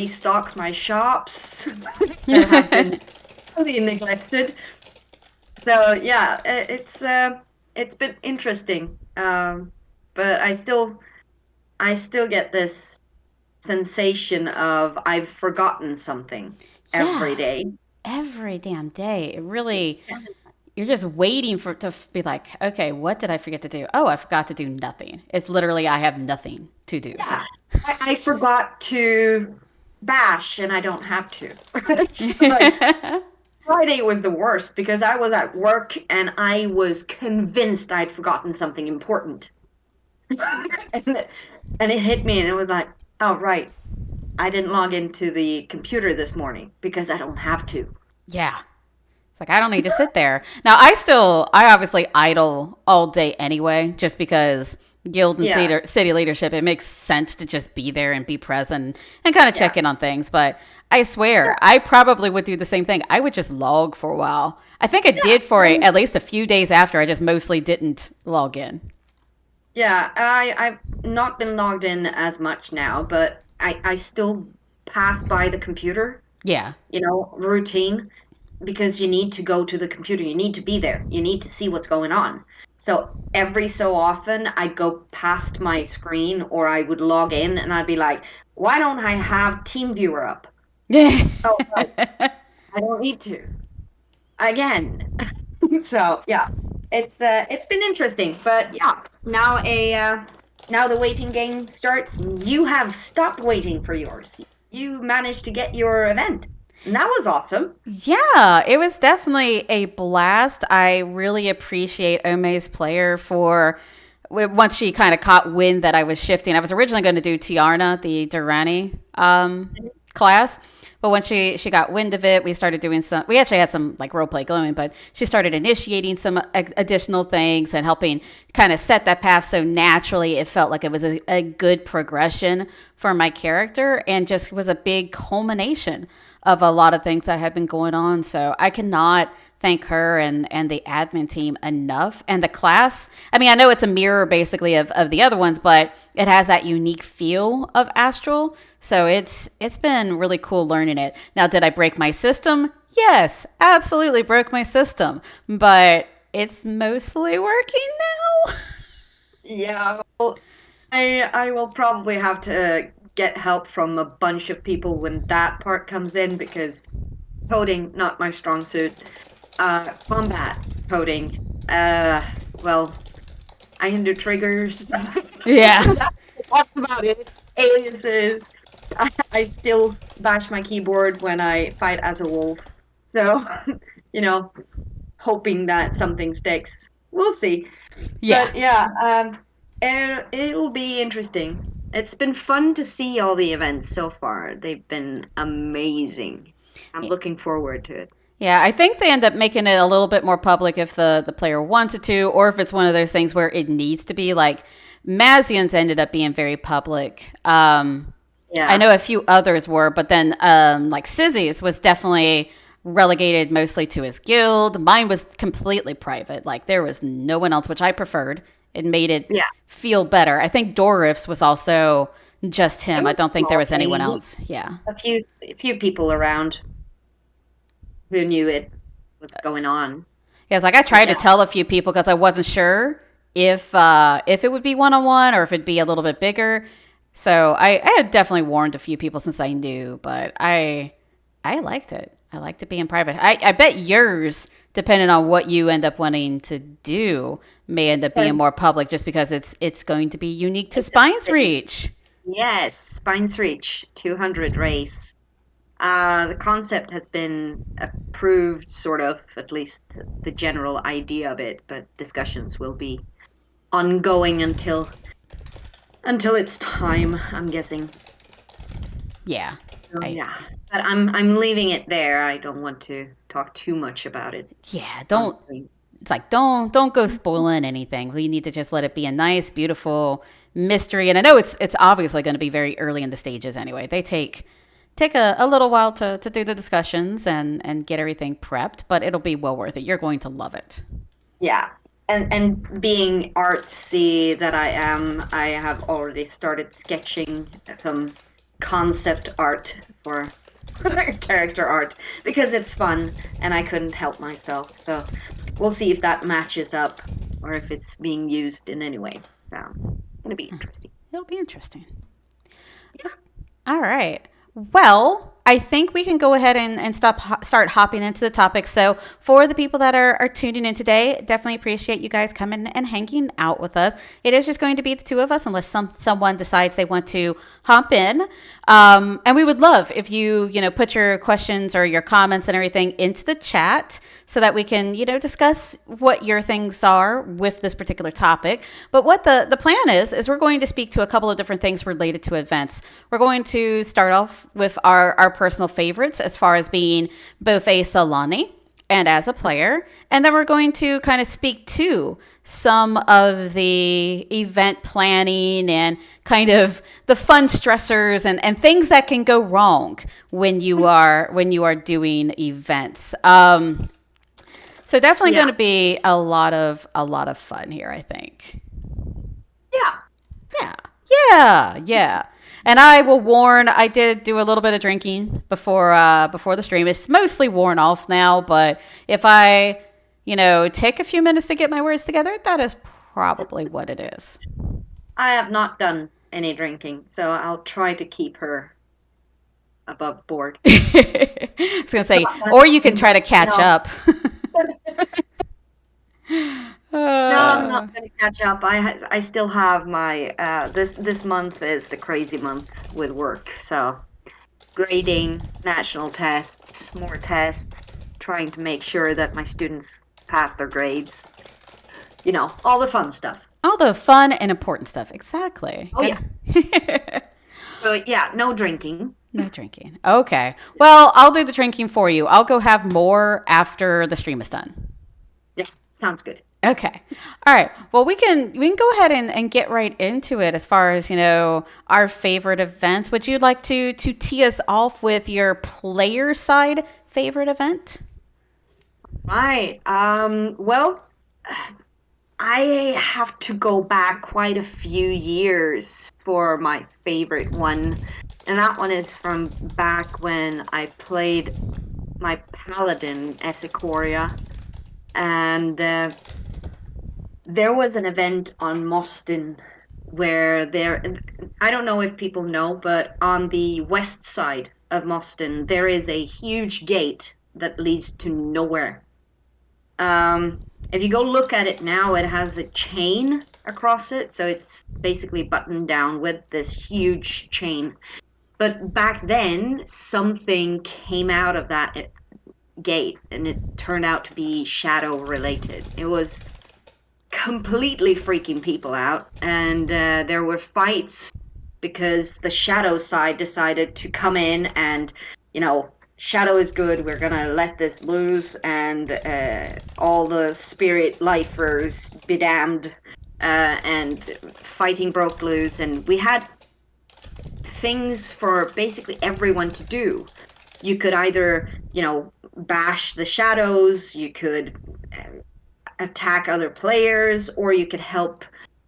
restock my shops that have been really neglected. So yeah, it's been interesting. But I still get this sensation of I've forgotten something every Yeah, day. every damn day. It really, you're just waiting for it to be like, okay, what did I forget to do? Oh, I forgot to do nothing. It's literally, I have nothing to do. Yeah, I forgot to bash and I don't have to. It's like Friday was the worst because I was at work and I was convinced I'd forgotten something important. and, and it hit me and it was like, oh, right. I didn't log into the computer this morning because I don't have to. Yeah. It's like, I don't need to sit there. Now, I obviously idle all day anyway, just because guild and Yeah, city leadership, it makes sense to just be there and be present and kind of yeah, check in on things. But I yeah, swear, I probably would do the same thing. I would just log for a while. I think I yeah. did for at least a few days after. I just mostly didn't log in. Yeah, I've not been logged in as much now, but I still pass by the computer, Yeah. routine, because you need to go to the computer. You need to be there. You need to see what's going on. So every so often, I'd go past my screen or I would log in and I'd be like, why don't I have TeamViewer up? Oh, right. I don't need to. Again. So yeah, it's been interesting, but yeah, now the waiting game starts. You have stopped waiting for yours. You managed to get your event, and that was awesome. Yeah, it was definitely a blast. I really appreciate Ome's player for once she kind of caught wind that I was shifting. I was originally going to do Tiarna, the Durrani class, but when she got wind of it, we started doing some. We actually had some like role play going, but she started initiating some additional things and helping kind of set that path. So naturally, it felt like it was a good progression for my character, and just was a big culmination of a lot of things that have been going on. So I cannot thank her and the admin team enough. And the class, I mean, I know it's a mirror basically of the other ones, but it has that unique feel of Astral. So it's been really cool learning it. Now, did I break my system? Yes, absolutely broke my system. But it's mostly working now. Yeah, well, I will probably have to get help from a bunch of people when that part comes in because coding not my strong suit. Combat coding. Well, I can do triggers. Yeah. That's about it. Aliases. I still bash my keyboard when I fight as a wolf. So, you know, hoping that something sticks. We'll see. Yeah. But yeah, it'll be interesting. It's been fun to see all the events so far. They've been amazing. I'm looking forward to it. Yeah, I think they end up making it a little bit more public if the player wants it to, or if it's one of those things where it needs to be. Like Mazian's ended up being very public. I Yeah. know a few others were, but then like Sizzy's was definitely relegated mostly to his guild. Mine was completely private. Like there was no one else, which I preferred. It made it Yeah. feel better. I think Dorif's was also just It him. I was don't a think there small was anyone thing. else. Yeah. A few people around who knew it was going on. Yeah, it's like I But tried to yeah. tell a few people because I wasn't sure if it would be one on one or if it'd be a little bit bigger. So I had definitely warned a few people since I knew, but I liked it. I liked it being private. I bet yours, depending on what you end up wanting to do, may end up being But more public just because it's going to be unique to it's a Spine's bit- Reach. yes, Spines Reach 200 race. The concept has been approved, sort of, at least the general idea of it, but discussions will be ongoing until it's time, I'm guessing. Yeah. So I yeah, but I'm leaving it there. I don't want to talk too much about it yeah, on don't screen. it's like don't go spoiling anything. We need to just let it be a nice, beautiful mystery. And I know it's obviously going to be very early in the stages anyway. They take a little while to do the discussions and get everything prepped, but it'll be well worth it. You're going to love it. Yeah, and being artsy that I am, I have already started sketching some concept art for character art because it's fun and I couldn't help myself. So we'll see if that matches up or if it's being used in any way. So it's gonna be interesting. It'll be interesting. Yeah. All right. Well, I think we can go ahead and start hopping into the topic. So, for the people that are tuning in today, definitely appreciate you guys coming and hanging out with us. It is just going to be the two of us, unless someone decides they want to hop in. And we would love if you put your questions or your comments and everything into the chat so that we can discuss what your things are with this particular topic. But what the plan is we're going to speak to a couple of different things related to events. We're going to start off with our personal favorites as far as being both a Celani and as a player. And then we're going to kind of speak to some of the event planning and kind of the fun stressors and things that can go wrong when you are doing events. So definitely Yeah. going to be a lot of fun here, I think. Yeah. Yeah. Yeah. Yeah. And I will warn, I did do a little bit of drinking before the stream. It's mostly worn off now, but if I, take a few minutes to get my words together, that is probably what it is. I have not done any drinking, so I'll try to keep her above board. I was going to say, Not or you can try to catch No. up. No, I'm uh, not going to catch up. I still have my this month is the crazy month with work. So grading, national tests, more tests, trying to make sure that my students pass their grades. All the fun stuff. all the fun and important stuff. Exactly. Oh yeah. So yeah, no drinking. No drinking. Okay. Well, I'll do the drinking for you. I'll go have more after the stream is done. Yeah, sounds good. Okay. All right. Well, we can go ahead and get right into it as far as, our favorite events. Would you like to tee us off with your player side favorite event? Right. Well, I have to go back quite a few years for my favorite one. And that one is from back when I played my paladin, Aetolia. And there was an event on Moston where I don't know if people know, but on the west side of Moston, there is a huge gate that leads to nowhere. If you go look at it now, it has a chain across it, so it's basically buttoned down with this huge chain. But back then, something came out of that gate, and it turned out to be shadow related. It was completely freaking people out, and there were fights because the shadow side decided to come in and, shadow is good, we're gonna let this loose, and all the spirit lifers be damned, and fighting broke loose, and we had things for basically everyone to do. You could either, bash the shadows, you could attack other players, or you could help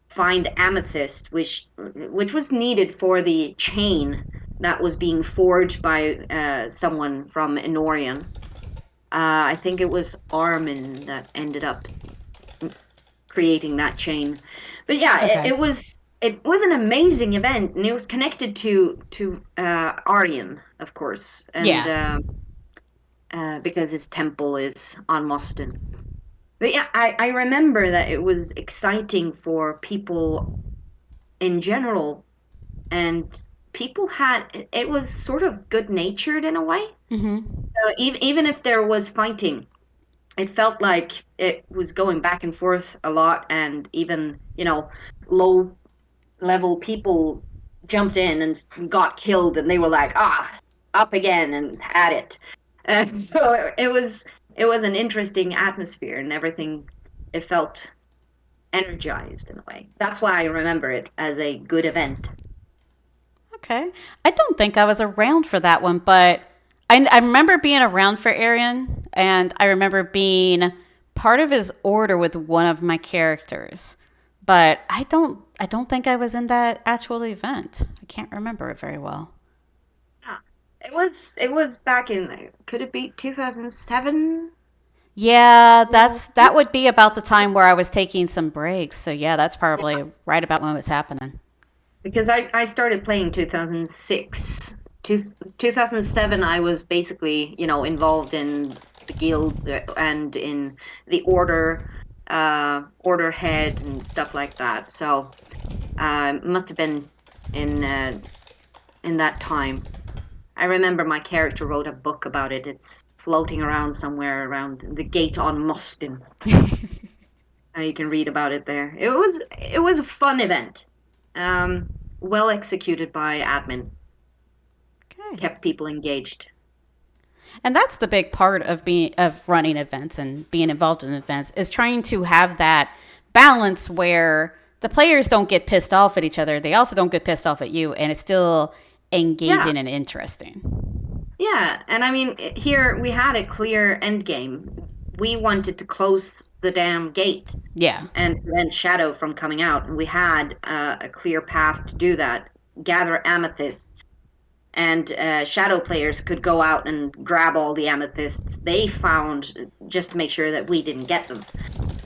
find amethyst, which was needed for the chain that was being forged by someone from Enorian. I think it was Armin that ended up creating that chain. But yeah, Okay. it was an amazing event, and it was connected to Aryan, of course, and Yeah. because his temple is on Moston. But yeah, I remember that it was exciting for people in general, and people had it was sort of good natured in a way. Mm-hmm. So even if there was fighting, it felt like it was going back and forth a lot, and even low level people jumped in and got killed, and they were like, up again and at it. And so it was an interesting atmosphere and everything. It felt energized in a way. That's why I remember it as a good event. Okay. I don't think I was around for that one, but I remember being around for Arian, and I remember being part of his order with one of my characters. But I don't think I was in that actual event. I can't remember it very well. It was back in, could it be 2007? Yeah, that would be about the time where I was taking some breaks. So yeah, that's probably right about when it was happening. Because I started playing 2006. Two, 2007, I was basically, involved in the guild and in the order head and stuff like that. So must have been in uh, in that time. I remember my character wrote a book about it. It's floating around somewhere around the gate on Mostin. You can read about it there. It was a fun event. Well executed by admin. Okay. Kept people engaged. And that's the big part of being of running events and being involved in events is trying to have that balance where the players don't get pissed off at each other. They also don't get pissed off at you, and it's still Yeah, engaging and interesting. yeah. And I mean, here we had a clear end game. We wanted to close the damn gate Yeah. and prevent Shadow from coming out, and we had a clear path to do that. Gather amethysts, and Shadow players could go out and grab all the amethysts they found, just to make sure that we didn't get them.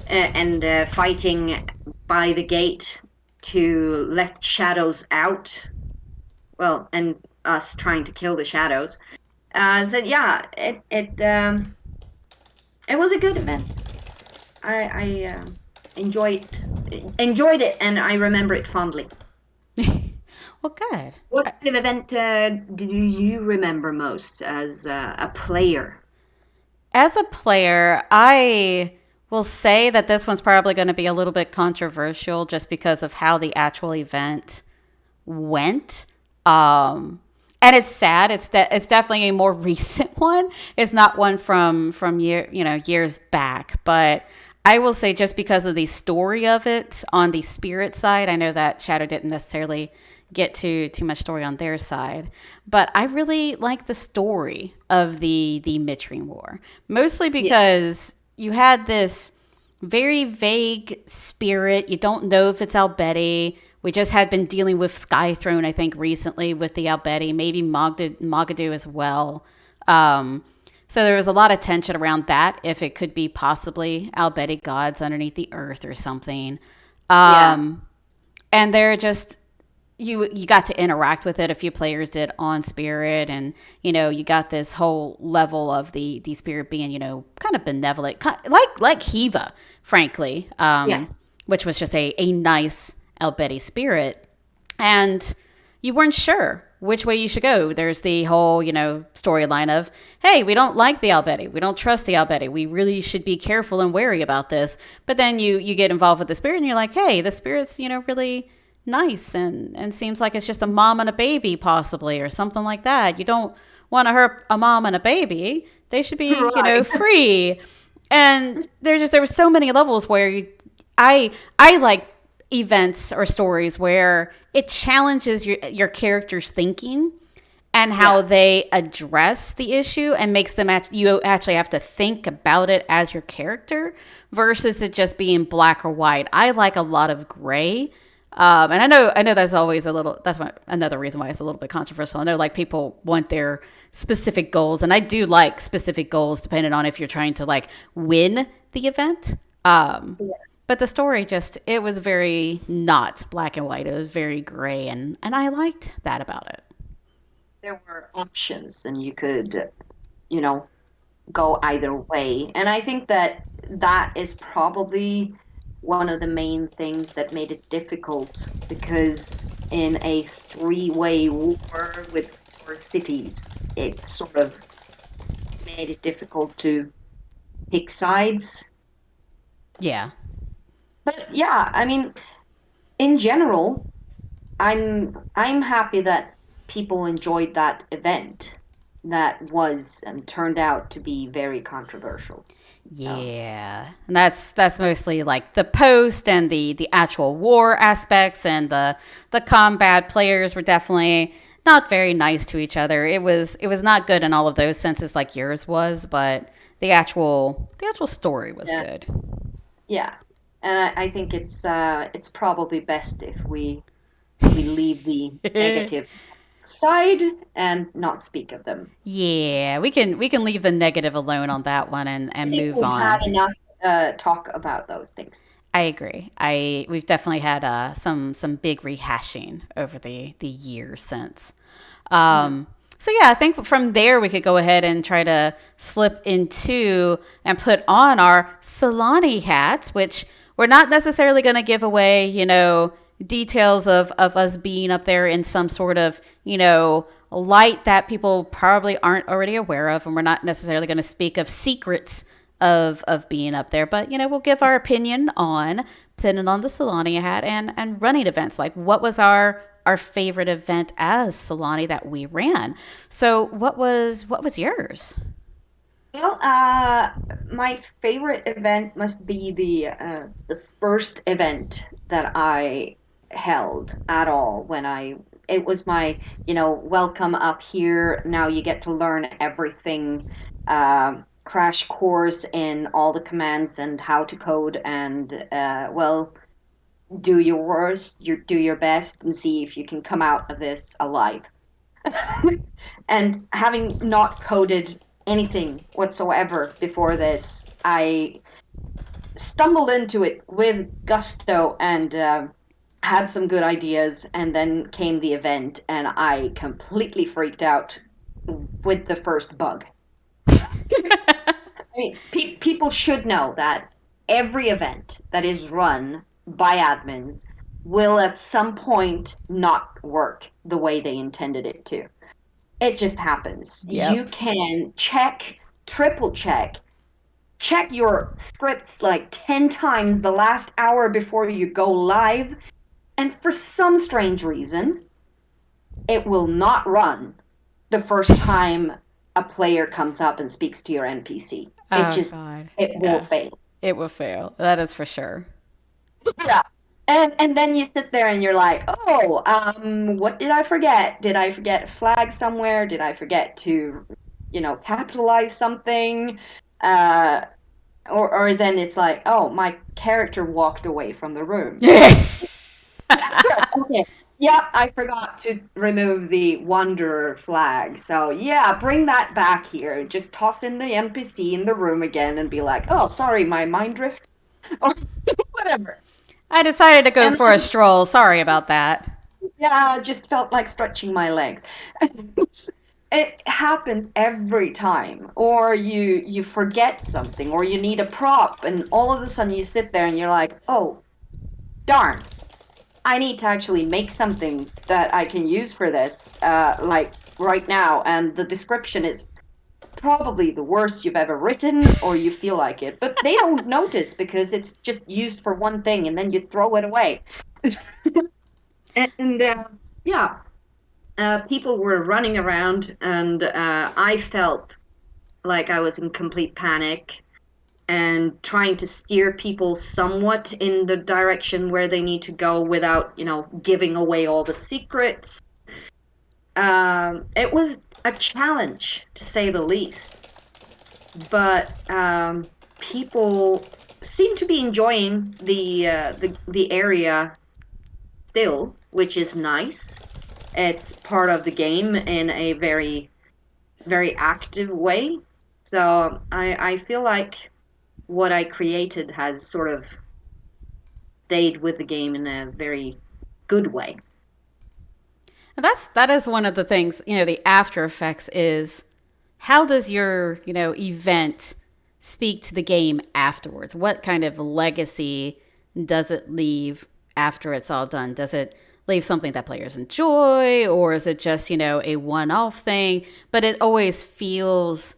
And fighting by the gate to let shadows out. Well, and us trying to kill the shadows. So yeah, it was a good event. I enjoyed it, and I remember it fondly. Well, good. What kind of event did you remember most as a player? As a player, I will say that this one's probably going to be a little bit controversial just because of how the actual event went. And it's sad. It's definitely a more recent one. It's not one from years back, but I will say just because of the story of it on the spirit side, I know that Shadow didn't necessarily get to too much story on their side, but I really like the story of the Mitrine War, mostly Yeah, because you had this very vague spirit. You don't know if it's Albeti. We just had been dealing with Skythrone, I think, recently with the Albeti, maybe Mogadu as well. So there was a lot of tension around that, if it could be possibly Albeti gods underneath the earth or something. yeah, Um, and they're just you got to interact with it. A few players did on spirit, and you got this whole level of the spirit being kind of benevolent, like Hiva, frankly, yeah, which was just a nice Albeti spirit, and you weren't sure which way you should go. There's the whole storyline of, hey, we don't like the Albeti, we don't trust the Albeti, we really should be careful and wary about this. But then you get involved with the spirit, and you're like, hey, the spirit's really nice and seems like it's just a mom and a baby possibly or something like that. You don't want to hurt a mom and a baby. They should be, right. free. And there were so many levels where I like events or stories where it challenges your character's thinking and how Yeah, they address the issue and makes them you actually have to think about it as your character versus it just being black or white. I like a lot of gray. And I know that's always another reason why it's a little bit controversial. I know like people want their specific goals, and I do like specific goals depending on if you're trying to like win the event. But the story it was very not black and white. It was very gray, and I liked that about it. there were options, and you could, you know, go either way. And I think that that is probably one of the main things that made it difficult, because in a three-way war with four cities, it sort of made it difficult to pick sides. Yeah. But yeah, I mean, in general, I'm happy that people enjoyed that event that was turned out to be very controversial. So Yeah, and that's mostly like the post and the actual war aspects, and the combat players were definitely not very nice to each other. It was not good in all of those senses like yours was, but the actual story was yeah, good. yeah, and I think it's probably best if we leave the negative. aside and not speak of them. Yeah, we can leave the negative alone on that one I and think move we've had on. enough talk about those things. I agree. We've definitely had some big rehashing over the years since. Mm. So yeah, I think from there we could go ahead and try to slip into and put on our Celani hats, which we're not necessarily going to give away, details of us being up there in some sort of, light that people probably aren't already aware of. And we're not necessarily going to speak of secrets of being up there, but we'll give our opinion on putting on the Celani hat and running events. Like, what was our favorite event as Celani that we ran? So what was yours? Well, my favorite event must be the first event that I held at all when I it was my, welcome up here. Now you get to learn everything, crash course in all the commands and how to code and well, do your worst, do your best and see if you can come out of this alive. And having not coded anything whatsoever before this, I stumbled into it with gusto and had some good ideas. And then came the event, and I completely freaked out with the first bug. I mean, people should know that every event that is run by admins will at some point not work the way they intended it to. It just happens. You Yep. can check, triple check your scripts like 10 times the last hour before you go live, and for some strange reason, it will not run the first time a player comes up and speaks to your NPC. Oh God. It will Yeah. fail. It will fail. That is for sure. Yeah. And then you sit there and you're like, oh, what did I forget? Did I forget a flag somewhere? Did I forget to, capitalize something? Uh, or then it's like, oh, my character walked away from the room. Okay. Yeah, I forgot to remove the wanderer flag. So yeah, bring that back here. Just toss in the NPC in the room again and be like, oh, sorry, my mind drift or whatever. I decided to go And for a stroll. Sorry about that. yeah, just felt like stretching my legs. It happens every time. Or you forget something, or you need a prop, and all of a sudden you sit there and you're like, oh, darn, I need to actually make something that I can use for this, like right now. And the description is probably the worst you've ever written, or you feel like it, but they don't notice because it's just used for one thing, and then you throw it away. And yeah, people were running around, and I felt like I was in complete panic and trying to steer people somewhat in the direction where they need to go without, giving away all the secrets. It was a challenge, to say the least, but people seem to be enjoying the area still, which is nice. It's part of the game in a very, very active way. So I feel like what I created has sort of stayed with the game in a very good way. That is one of the things, the after effects is how does your, event speak to the game afterwards? What kind of legacy does it leave after it's all done? Does it leave something that players enjoy, or is it just, a one-off thing? But it always feels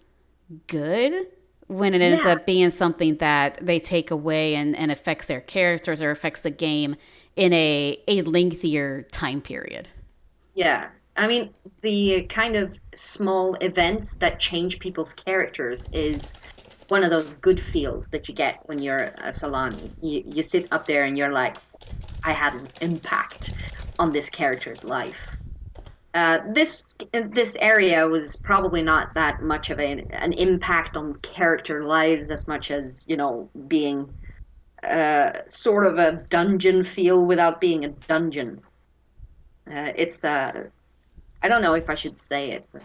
good when it ends Yeah, up being something that they take away and affects their characters or affects the game in a lengthier time period. yeah. I mean, the kind of small events that change people's characters is one of those good feels that you get when you're a Celani. You sit up there and you're like, I had an impact on this character's life. This area was probably not that much of an impact on character lives as much as, being sort of a dungeon feel without being a dungeon. It's I don't know if I should say it, but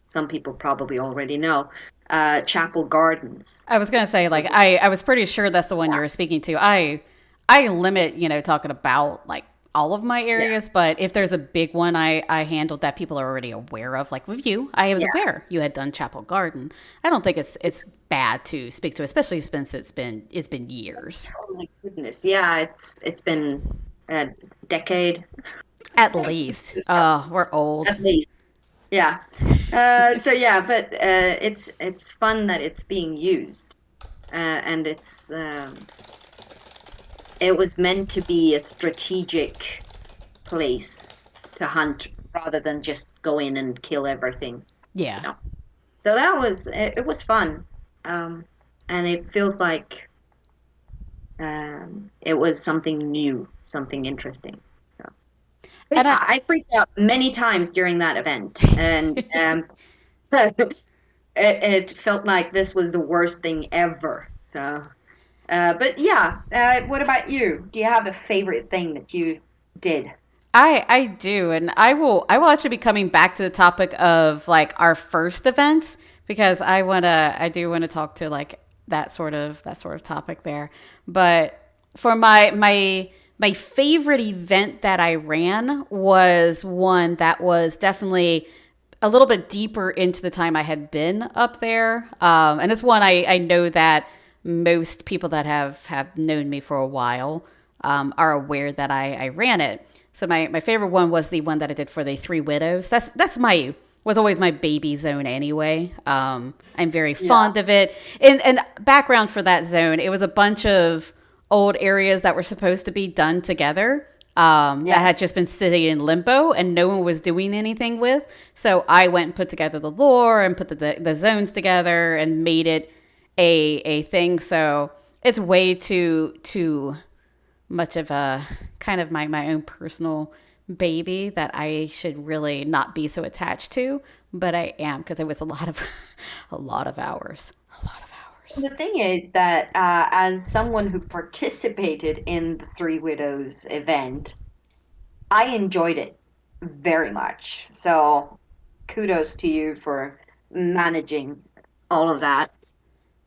some people probably already know. Chapel Gardens. I was gonna say, like, I was pretty sure that's the one you Yeah, were speaking to. I limit, talking about like all of my yeah, areas, but if there's a big one I handled that people are already aware of, like with you, I was yeah. aware you had done Chapel Garden. I don't think it's bad to speak to, especially since it's been years. Oh my goodness. Yeah, it's been a decade At least. We're old. at least. Yeah. So yeah, but it's fun that it's being used, and it was meant to be a strategic place to hunt rather than just go in and kill everything. Yeah. You know. So it was fun, um, and it feels like it was something new, something interesting. So, but And yeah, I freaked out many times during that event, and it felt like this was the worst thing ever. So, but yeah, what about you? Do you have a favorite thing that you did? I do, and I will actually be coming back to the topic of like our first events because I do wanna talk to like that sort of topic there. But for my favorite event that I ran was one that was definitely a little bit deeper into the time I had been up there, and it's one I know that most people that have known me for a while are aware that I ran it. So my favorite one was the one that I did for the Three Widows. That's my was always my baby zone anyway. I'm very Yeah, fond of it. And background for that zone, it was a bunch of old areas that were supposed to be done together. That yeah. had just been sitting in limbo and no one was doing anything with. So I went and put together the lore and put the zones together and made it a thing. So it's way too much of a kind of my own personal baby that I should really not be so attached to, but I am because it was a lot of a lot of hours, a lot of hours. The thing is that as someone who participated in the Three Widows event, I enjoyed it very much. So kudos to you for managing all of that.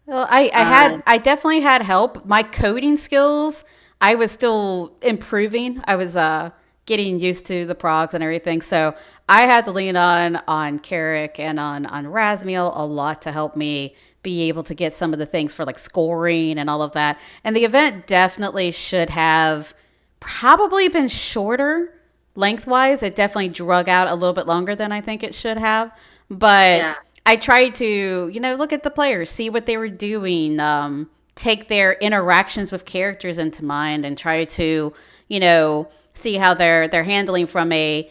Well, I definitely had help. My coding skills, I was still improving. I was getting used to the progs and everything. So I had to lean on Carrick and on Rasmiel a lot to help me be able to get some of the things for like scoring and all of that. And the event definitely should have probably been shorter lengthwise. It definitely drug out a little bit longer than I think it should have. But Yeah, I tried to, look at the players, see what they were doing, take their interactions with characters into mind, and try to, see how they're handling from a,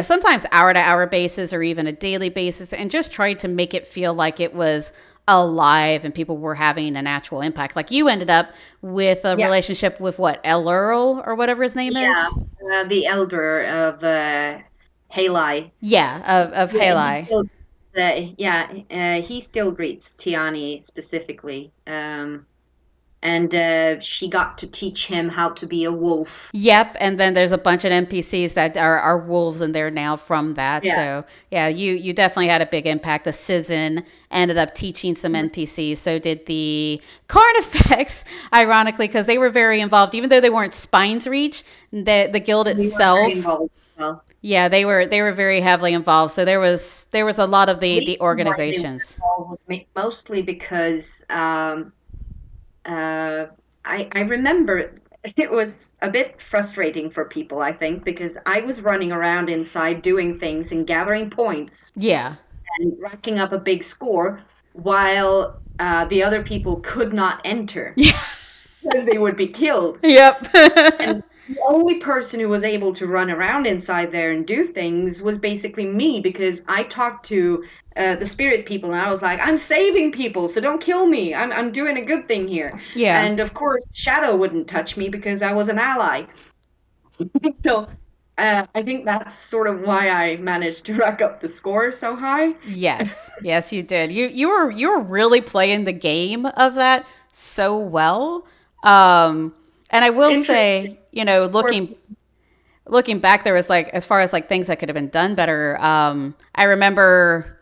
sometimes hour to hour basis or even a daily basis, and just try to make it feel like it was alive and people were having an actual impact. Like you ended up with a yeah, relationship with what, El Earl or whatever his name yeah. is. The elder of Halai. Yeah, of Yeah, he Halai. still, yeah, he still greets Tiani specifically. And she got to teach him how to be a wolf. Yep, and then there's a bunch of NPCs that are wolves in there now from that. Yeah. So yeah, you definitely had a big impact. The Citizen ended up teaching some Mhm. NPCs. So did the Carnifex, ironically, because they were very involved, even though they weren't Spine's Reach. The guild We were very itself, involved as well. yeah, they were very heavily involved. So there was a lot of The the reason why they were organizations. involved was mostly because uh, I remember it was a bit frustrating for people, I think, because I was running around inside doing things and gathering points Yeah. and racking up a big score while the other people could not enter because they would be killed. Yep. And the only person who was able to run around inside there and do things was basically me because I talked to the spirit people and I was like, I'm saving people, so don't kill me. I'm doing a good thing here. Yeah. And of course, Shadow wouldn't touch me because I was an ally. So I think that's sort of why I managed to rack up the score so high. Yes, yes, you did. You were really playing the game of that so well. And I will Interesting say, for looking people. looking back, there was like, as far as like things that could have been done better. I remember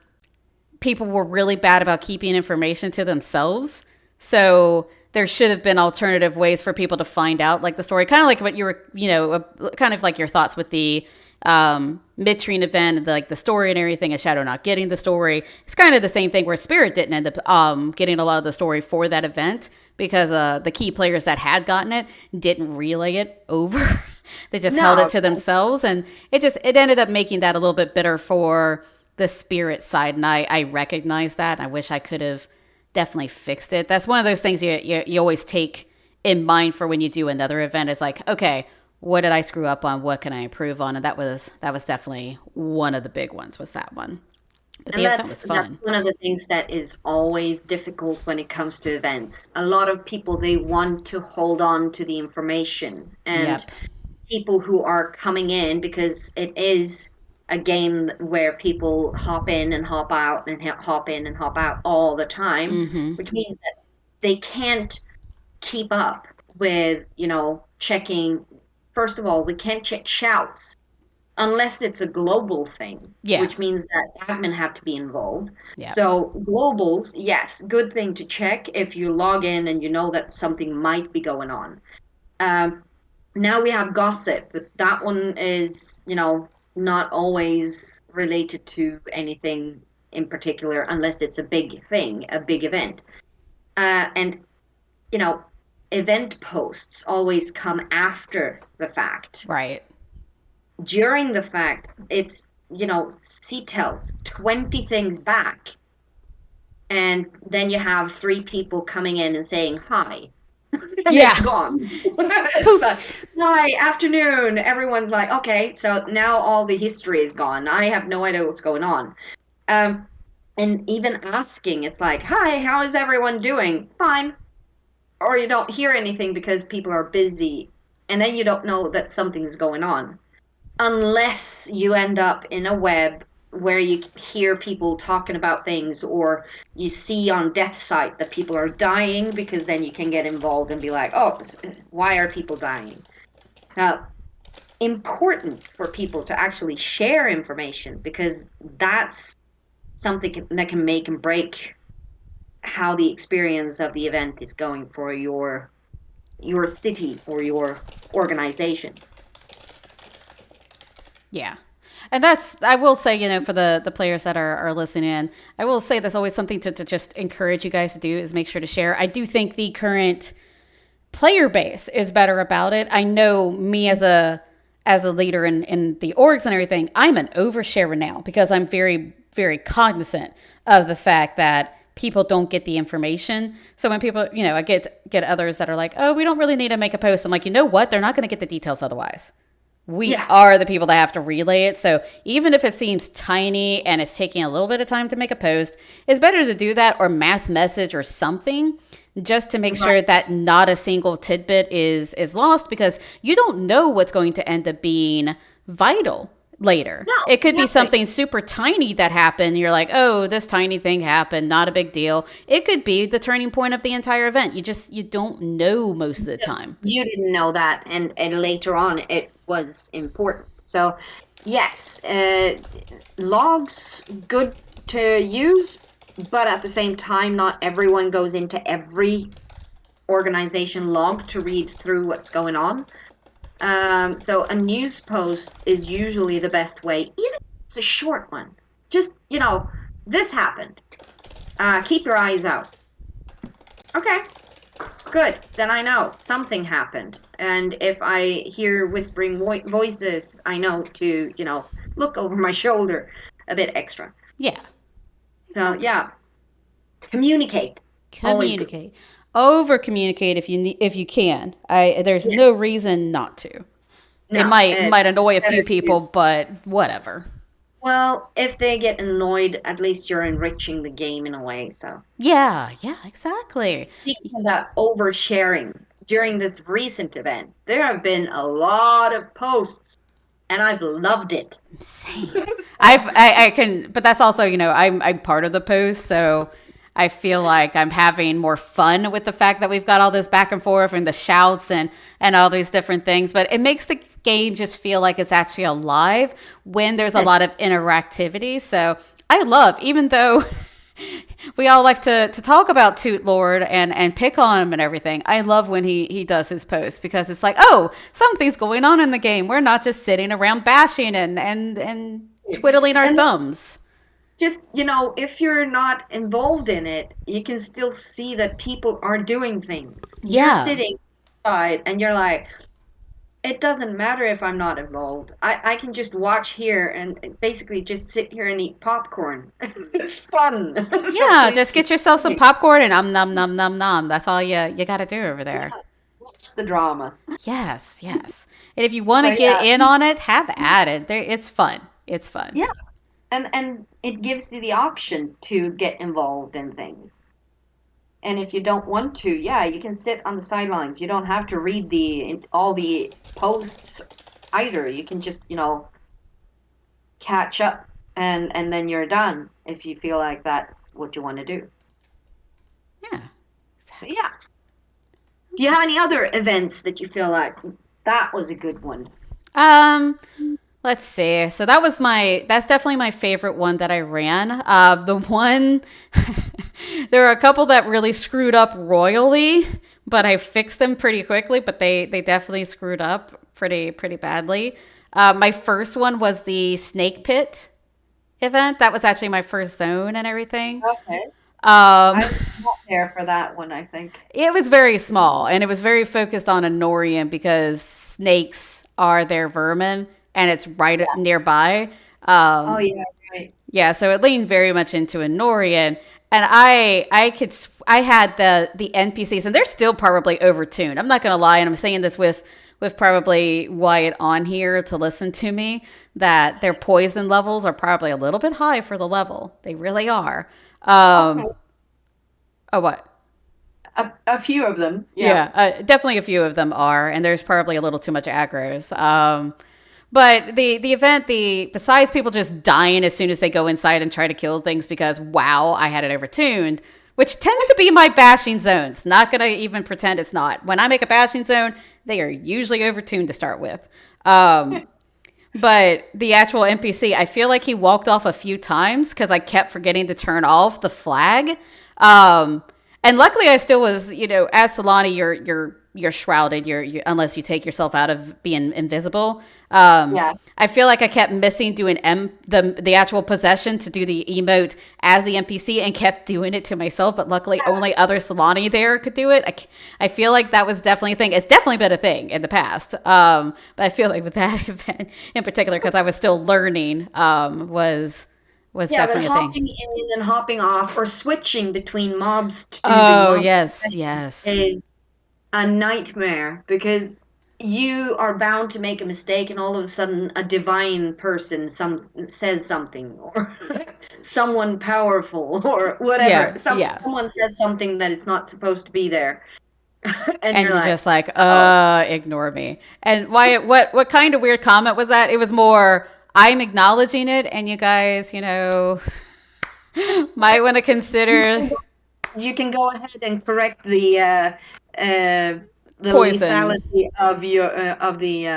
people were really bad about keeping information to themselves. So there should have been alternative ways for people to find out like the story, kind of like what you were, kind of like your thoughts with the midstream event, like the story and everything, and Shadow not getting the story. It's kind of the same thing where Spirit didn't end up getting a lot of the story for that event because the key players that had gotten it didn't relay it over. They just held it to themselves, and it ended up making that a little bit bitter for the Spirit side, and I recognize that. I wish I could have definitely fixed it. That's one of those things you always take in mind for when you do another event. It's like, okay, what did I screw up on? What can I improve on? And that was definitely one of the big ones, was that one. But the event was fun. That's one of the things that is always difficult when it comes to events. A lot of people, they want to hold on to the information, and people who are coming in, because it is a game where people hop in and hop out and hop in and hop out all the time, which means that they can't keep up with, checking. First of all, we can't check shouts unless it's a global thing, which means that admin have to be involved. So globals, yes, good thing to check if you log in and you know that something might be going on. Now we have gossip, but that one is, not always related to anything in particular unless it's a big thing, a big event. And, event posts always come after the fact. Right. During the fact, it's, C tells 20 things back. And then you have 3 people coming in and saying hi. And it's gone. It's like, hi, afternoon. Everyone's like, okay, so now all the history is gone. I have no idea what's going on. And even asking, it's like, hi, how is everyone doing? Fine. Or you don't hear anything because people are busy. And then you don't know that something's going on. Unless you end up in a web where you hear people talking about things, or you see on death site that people are dying, because then you can get involved and be like, oh, why are people dying? Now, important for people to actually share information, because that's something that can make and break how the experience of the event is going for your city or your organization. Yeah. And I will say, for the players that are listening in, I will say there's always something to just encourage you guys to do, is make sure to share. I do think the current player base is better about it. I know me as a leader in the orgs and everything, I'm an oversharer now, because I'm very, very cognizant of the fact that people don't get the information. So when people, I get others that are like, oh, we don't really need to make a post. I'm like, you know what? They're not going to get the details otherwise. We are the people that have to relay it. So even if it seems tiny and it's taking a little bit of time to make a post, it's better to do that, or mass message or something, just to make sure that not a single tidbit is lost, because you don't know what's going to end up being vital later. No, it could be something super tiny that happened. You're like, oh, this tiny thing happened, not a big deal. It could be the turning point of the entire event. You don't know most of the time. You didn't know that, and later on it was important. So yes, logs good to use, but at the same time, not everyone goes into every organization log to read through what's going on. So a news post is usually the best way, even if it's a short one. Just, this happened. Keep your eyes out. Okay, good. Then I know something happened. And if I hear whispering voices, I know to, look over my shoulder a bit extra. Yeah. So, yeah. Communicate. Over communicate if you can. There's no reason not to. No, it might annoy a few people, but whatever. Well, if they get annoyed, at least you're enriching the game in a way. So yeah, exactly. Speaking about oversharing, during this recent event, there have been a lot of posts, and I've loved it. Same. I can, but that's also, I'm part of the post, so I feel like I'm having more fun with the fact that we've got all this back and forth and the shouts and all these different things. But it makes game just feel like it's actually alive when there's a lot of interactivity. So I love, even though we all like to talk about Toot Lord and pick on him and everything. I love when he does his post because it's like, oh, something's going on in the game. We're not just sitting around bashing and twiddling our And thumbs. just, if you're not involved in it, you can still see that people are doing things. You're Yeah. sitting inside and you're like, it doesn't matter if I'm not involved. I can just watch here and basically just sit here and eat popcorn. It's fun. So Yeah, please just keep get yourself some doing popcorn and nom nom nom nom. That's all you got to do over it. there. Yeah, watch the drama. Yes, yes. And if you want to But get yeah, in on it, have at it. It's fun. It's fun. yeah, and it gives you the option to get involved in things. And if you don't want to, yeah, you can sit on the sidelines. You don't have to read the all the posts either. You can just, catch up and then you're done if you feel like that's what you want to do. Yeah, But exactly. yeah. Do you have any other events that you feel like that was a good one? Um, let's see. So that's definitely my favorite one that I ran. The one, there are a couple that really screwed up royally, but I fixed them pretty quickly, but they definitely screwed up pretty badly. My first one was the snake pit event. That was actually my first zone and everything. Okay. Um, I was not there for that one, I think. it was very small and it was very focused on Anorian because snakes are their vermin and it's right Yeah. nearby. Oh Um, yeah, right. yeah, so it leaned very much into Anorian. And I had the NPCs and they're still probably overtuned. I'm not gonna lie, and I'm saying this with probably Wyatt on here to listen to me, that their poison levels are probably a little bit high for the level. They really are. Okay. Oh, what? A few of them. Yeah. Yeah, definitely a few of them are, and there's probably a little too much aggros. But the event, the besides people just dying as soon as they go inside and try to kill things because wow, I had it overtuned, which tends to be my bashing zones. Not gonna even pretend it's not. When I make a bashing zone, they are usually overtuned to start with. But the actual NPC, I feel like he walked off a few times because I kept forgetting to turn off the flag. Um, and luckily, I still was, as Celani, you're shrouded. You unless you take yourself out of being invisible. Yeah. I feel like I kept missing doing the actual possession to do the emote as the NPC and kept doing it to myself. But luckily, only other Celani there could do it. I feel like that was definitely a thing. It's definitely been a thing in the past. But I feel like with that event in particular, because I was still learning, was Yeah, but definitely a thing. hopping in and hopping off or switching between mobs to do the Oh mob yes, session yes. is a nightmare because you are bound to make a mistake and all of a sudden a divine person says something or someone powerful or whatever. Yeah, yeah. Someone says something that is not supposed to be there. And And you're you're like, just like, "Oh, ignore me. And why? What kind of weird comment was that? It was more, I'm acknowledging it, and you guys, might want to you consider can go, you can go ahead and correct uh the poison. lethality of your of the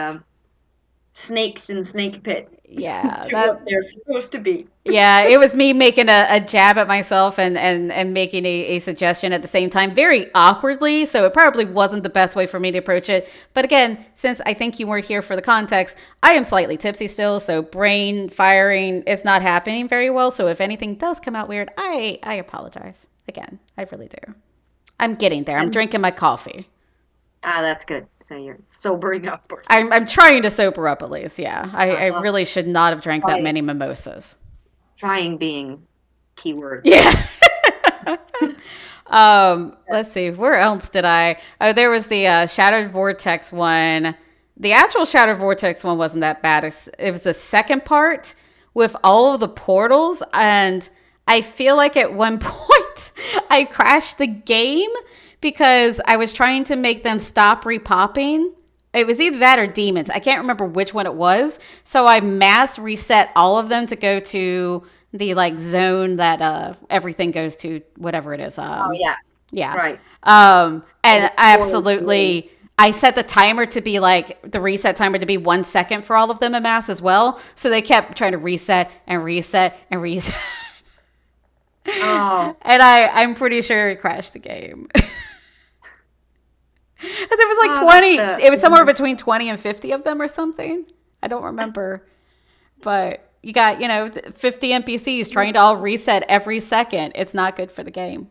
snakes in Snake Pit Yeah, to what they're supposed to be. yeah, it was me making a jab at myself and making a suggestion at the same time, very awkwardly. So it probably wasn't the best way for me to approach it. But again, since I think you weren't here for the context, I am slightly tipsy still. So brain firing is not happening very well. So if anything does come out weird, I apologize. Again, I really do. I'm getting there. I'm And drinking my coffee. that's good. So you're sobering up or I'm something. trying to sober up at least. Yeah, I Uh, really should not have drank that try, many mimosas. trying being keyword. Yeah. Let's see. Where else did I? Oh, there was the Shattered Vortex one. The actual Shattered Vortex one wasn't that bad. It was the second part with all of the portals, and I feel like at one point I crashed the game because I was trying to make them stop repopping. It was either that or demons. I can't remember which one it was. So I mass reset all of them to go to the like zone that everything goes to, whatever it is. Oh yeah, Yeah. right. And Or I absolutely I set the timer to be like the reset timer to be 1 second for all of them en masse as well. So they kept trying to reset and reset and reset. Oh, And I'm pretty sure it crashed the game. Because it was like oh, that's 20, it was the somewhere worst. between 20 and 50 of them or something. I don't remember. But you got, 50 NPCs trying to all reset every second. It's not good for the game.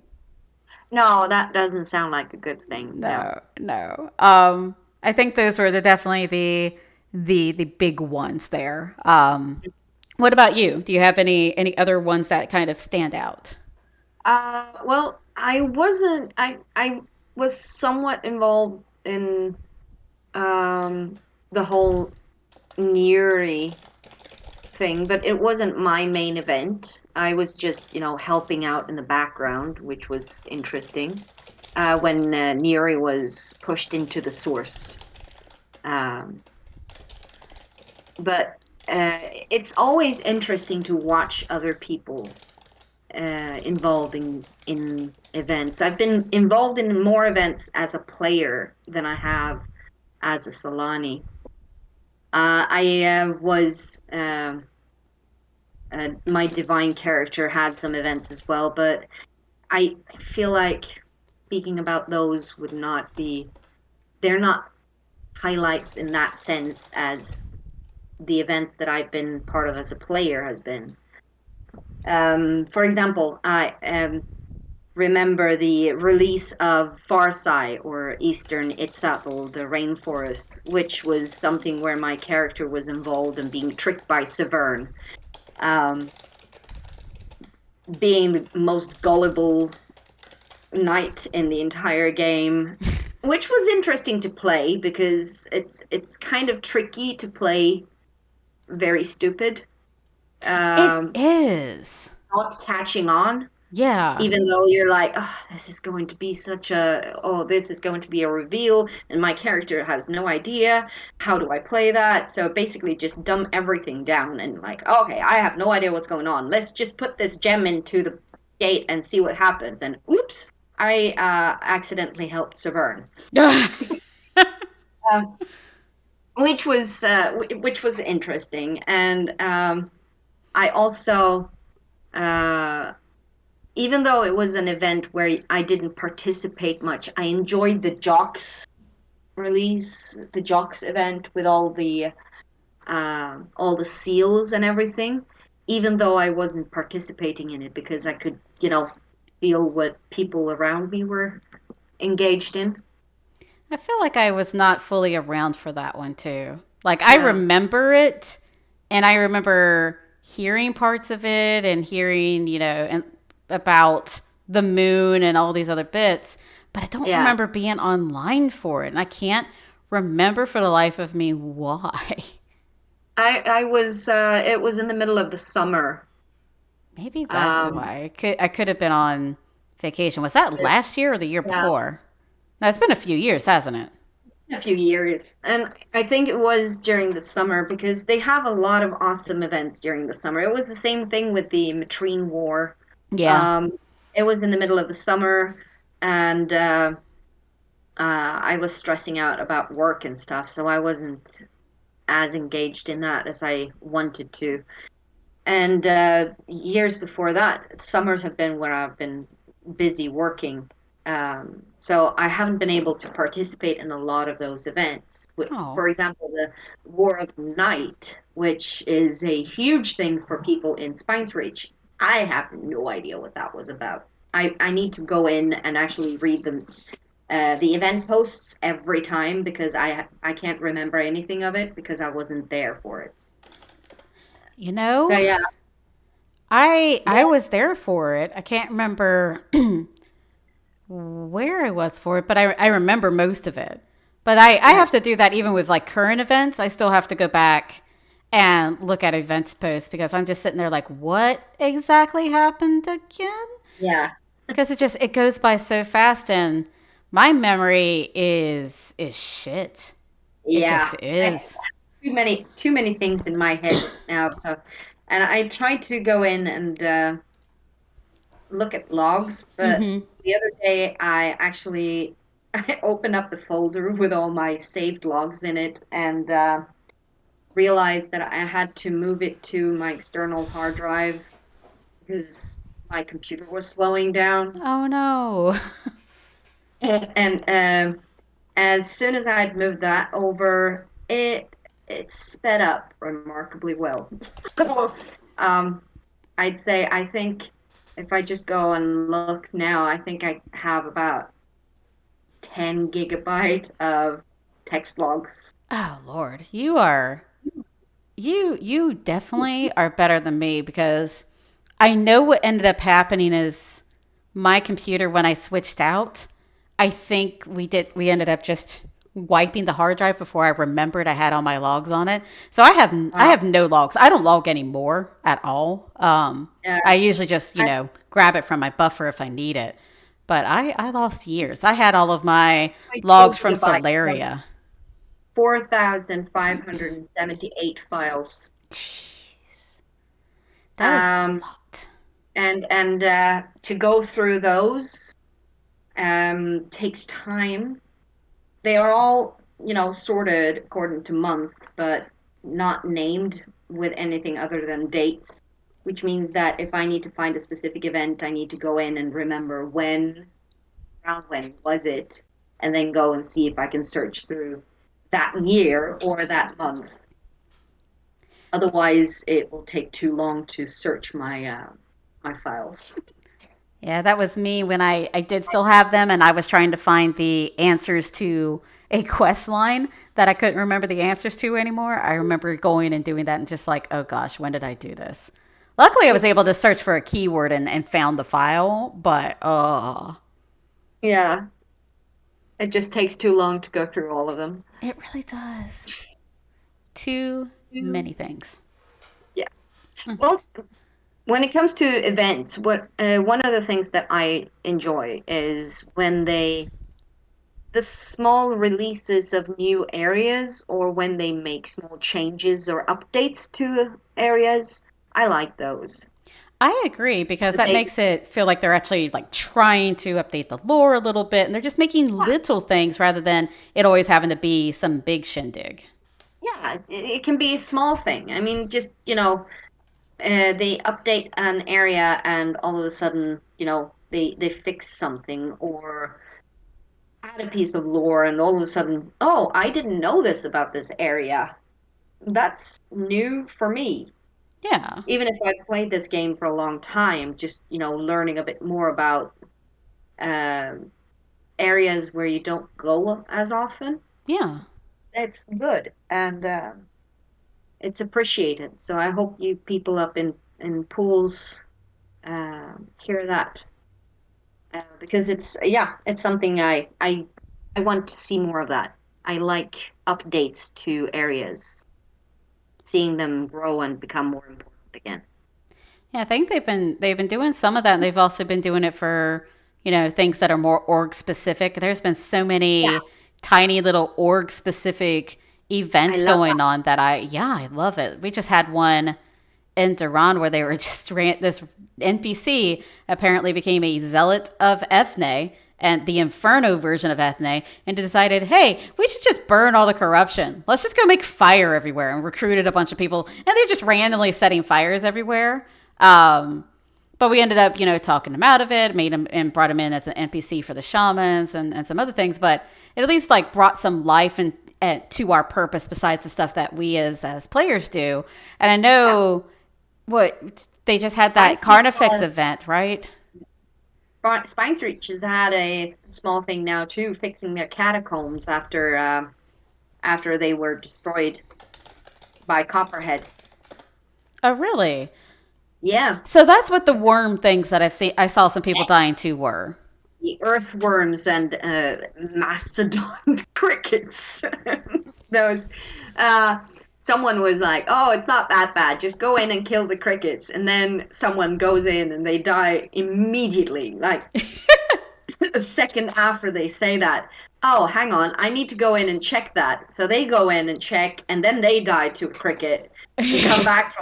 No, that doesn't sound like a good thing. No. No, no. I think those were definitely the big ones there. What about you? Do you have any other ones that kind of stand out? Well, I wasn't. I was somewhat involved in um the whole Neri thing, but it wasn't my main event. I was just, helping out in the background, which was interesting. When Neri was pushed into the source. Um, but it's always interesting to watch other people involved in events. I've been involved in more events as a player than I have as a Celani. I was my divine character had some events as well, but I feel like speaking about those would not be, they're not highlights in that sense as the events that I've been part of as a player has been. For example, I remember the release of Farsai or Eastern Itzatl, the rainforest, which was something where my character was involved in being tricked by Severn, um, being the most gullible knight in the entire game, which was interesting to play because it's kind of tricky to play very stupid, It um, is. not catching on. Yeah. Even though you're like, oh, this is going to be this is going to be a reveal, and my character has no idea. How do I play that? So basically, just dumb everything down and like, okay, I have no idea what's going on. Let's just put this gem into the gate and see what happens. And oops, I accidentally helped Severn, um, which was interesting. And I also. Uh, Even though it was an event where I didn't participate much, I enjoyed the Jocks release, the Jocks event with all the seals and everything. Even though I wasn't participating in it because I could, feel what people around me were engaged in. I feel like I was not fully around for that one too. Like I Yeah, remember it and I remember hearing parts of it and hearing, and about the moon and all these other bits, but I don't yeah. remember being online for it. And I can't remember for the life of me why. I was. It was in the middle of the summer. Maybe that's Um, why. I could have been on vacation. Was that last year or the year yeah. before? No, it's been a few years, hasn't it? A few years. And I think it was during the summer because they have a lot of awesome events during the summer. It was the same thing with the Matrine War. Yeah. Um, it was in the middle of the summer, and I was stressing out about work and stuff, so I wasn't as engaged in that as I wanted to. And years before that, summers have been where I've been busy working. So I haven't been able to participate in a lot of those events. Oh. For example, the War of the Night, which is a huge thing for people in Spines Reach. I have no idea what that was about. I need to go in and actually read the event posts every time because I can't remember anything of it because I wasn't there for it. You So know, yeah, I yeah, was there for it. I can't remember where I was for it, but I remember most of it. But I yeah. have to do that even with like current events. I still have to go back and look at events posts because I'm just sitting there like, what exactly happened again? Yeah, Because it goes by so fast and my memory is shit. It yeah. just I, is. too many things in my head now. So, and I tried to go in and look at logs, but Mm-hmm. the other day I actually I opened up the folder with all my saved logs in it and realized that I had to move it to my external hard drive because my computer was slowing down. Oh no. And as soon as I'd moved that over, it sped up remarkably well. So I'd say I think if I just go and look now, I think I have about 10 gigabyte of text logs. Oh Lord. You definitely are better than me because I know what ended up happening is my computer when I switched out, I think we ended up just wiping the hard drive before I remembered I had all my logs on it. So I Uh, have no logs. I don't log anymore at all. yeah, I usually just, I, grab it from my buffer if I need it. But I lost years. I had all of my my logs 4 from gigabyte, Celeria. 4,578 files. Jeez. That is a Um, lot. and to go through those takes time. They are all, sorted according to month, but not named with anything other than dates, which means that if I need to find a specific event, I need to go in and remember around when was it, and then go and see if I can search through that year or that month. Otherwise, it will take too long to search my files. Yeah, that was me when I did still have them and I was trying to find the answers to a quest line that I couldn't remember the answers to anymore. I remember going and doing that and just like, oh gosh, when did I do this? Luckily, I was able to search for a keyword and found the file, but Yeah, it just takes too long to go through all of them. it really does. Too Yeah. many things. Yeah. Well, when it comes to events, what one of the things that I enjoy is when the small releases of new areas or when they make small changes or updates to areas. I like those. I agree because But that they, makes it feel like they're actually like trying to update the lore a little bit and they're just making yeah, little things rather than it always having to be some big shindig. yeah, it can be a small thing. I mean, just, they update an area and all of a sudden, they fix something or add a piece of lore and all of a sudden, oh, I didn't know this about this area. That's new for me. Yeah. Even if I've played this game for a long time, just, learning a bit more about um, areas where you don't go as often, Yeah. it's good and it's appreciated. So I hope you people up in pools hear that because it's something I want to see more of that. I like updates to areas, seeing them grow and become more important again. Yeah, I think they've been doing some of that, and they've also been doing it for things that are more org specific. There's been so Yeah, many tiny little org specific I events love going that. on that I love it. We just had one in Duran where they were just this NPC apparently became a zealot of Ethne and the Inferno version of Ethne and decided, hey, we should just burn all the corruption. Let's just go make fire everywhere and recruited a bunch of people and they're just randomly setting fires everywhere. But we ended up, talking him out of it, made him and brought him in as an NPC for the shamans and some other things. But it at least like brought some life and to our purpose besides the stuff that we as players do. And I Yeah. know what they just had Spice that Reach Carnifex event, right? Spice Reach has had a small thing now too, fixing their catacombs after they were destroyed by Copperhead. Oh, really? Yeah, So that's what the worm things that I saw some people dying to were. the earthworms and mastodon crickets. Those. Uh, Someone was like, "Oh, it's not that bad. Just go in and kill the crickets." And then someone goes in and they die immediately, like a second after they say that. Oh, hang on, I need to go in and check that. So they go in and check, and then they die to a cricket and come back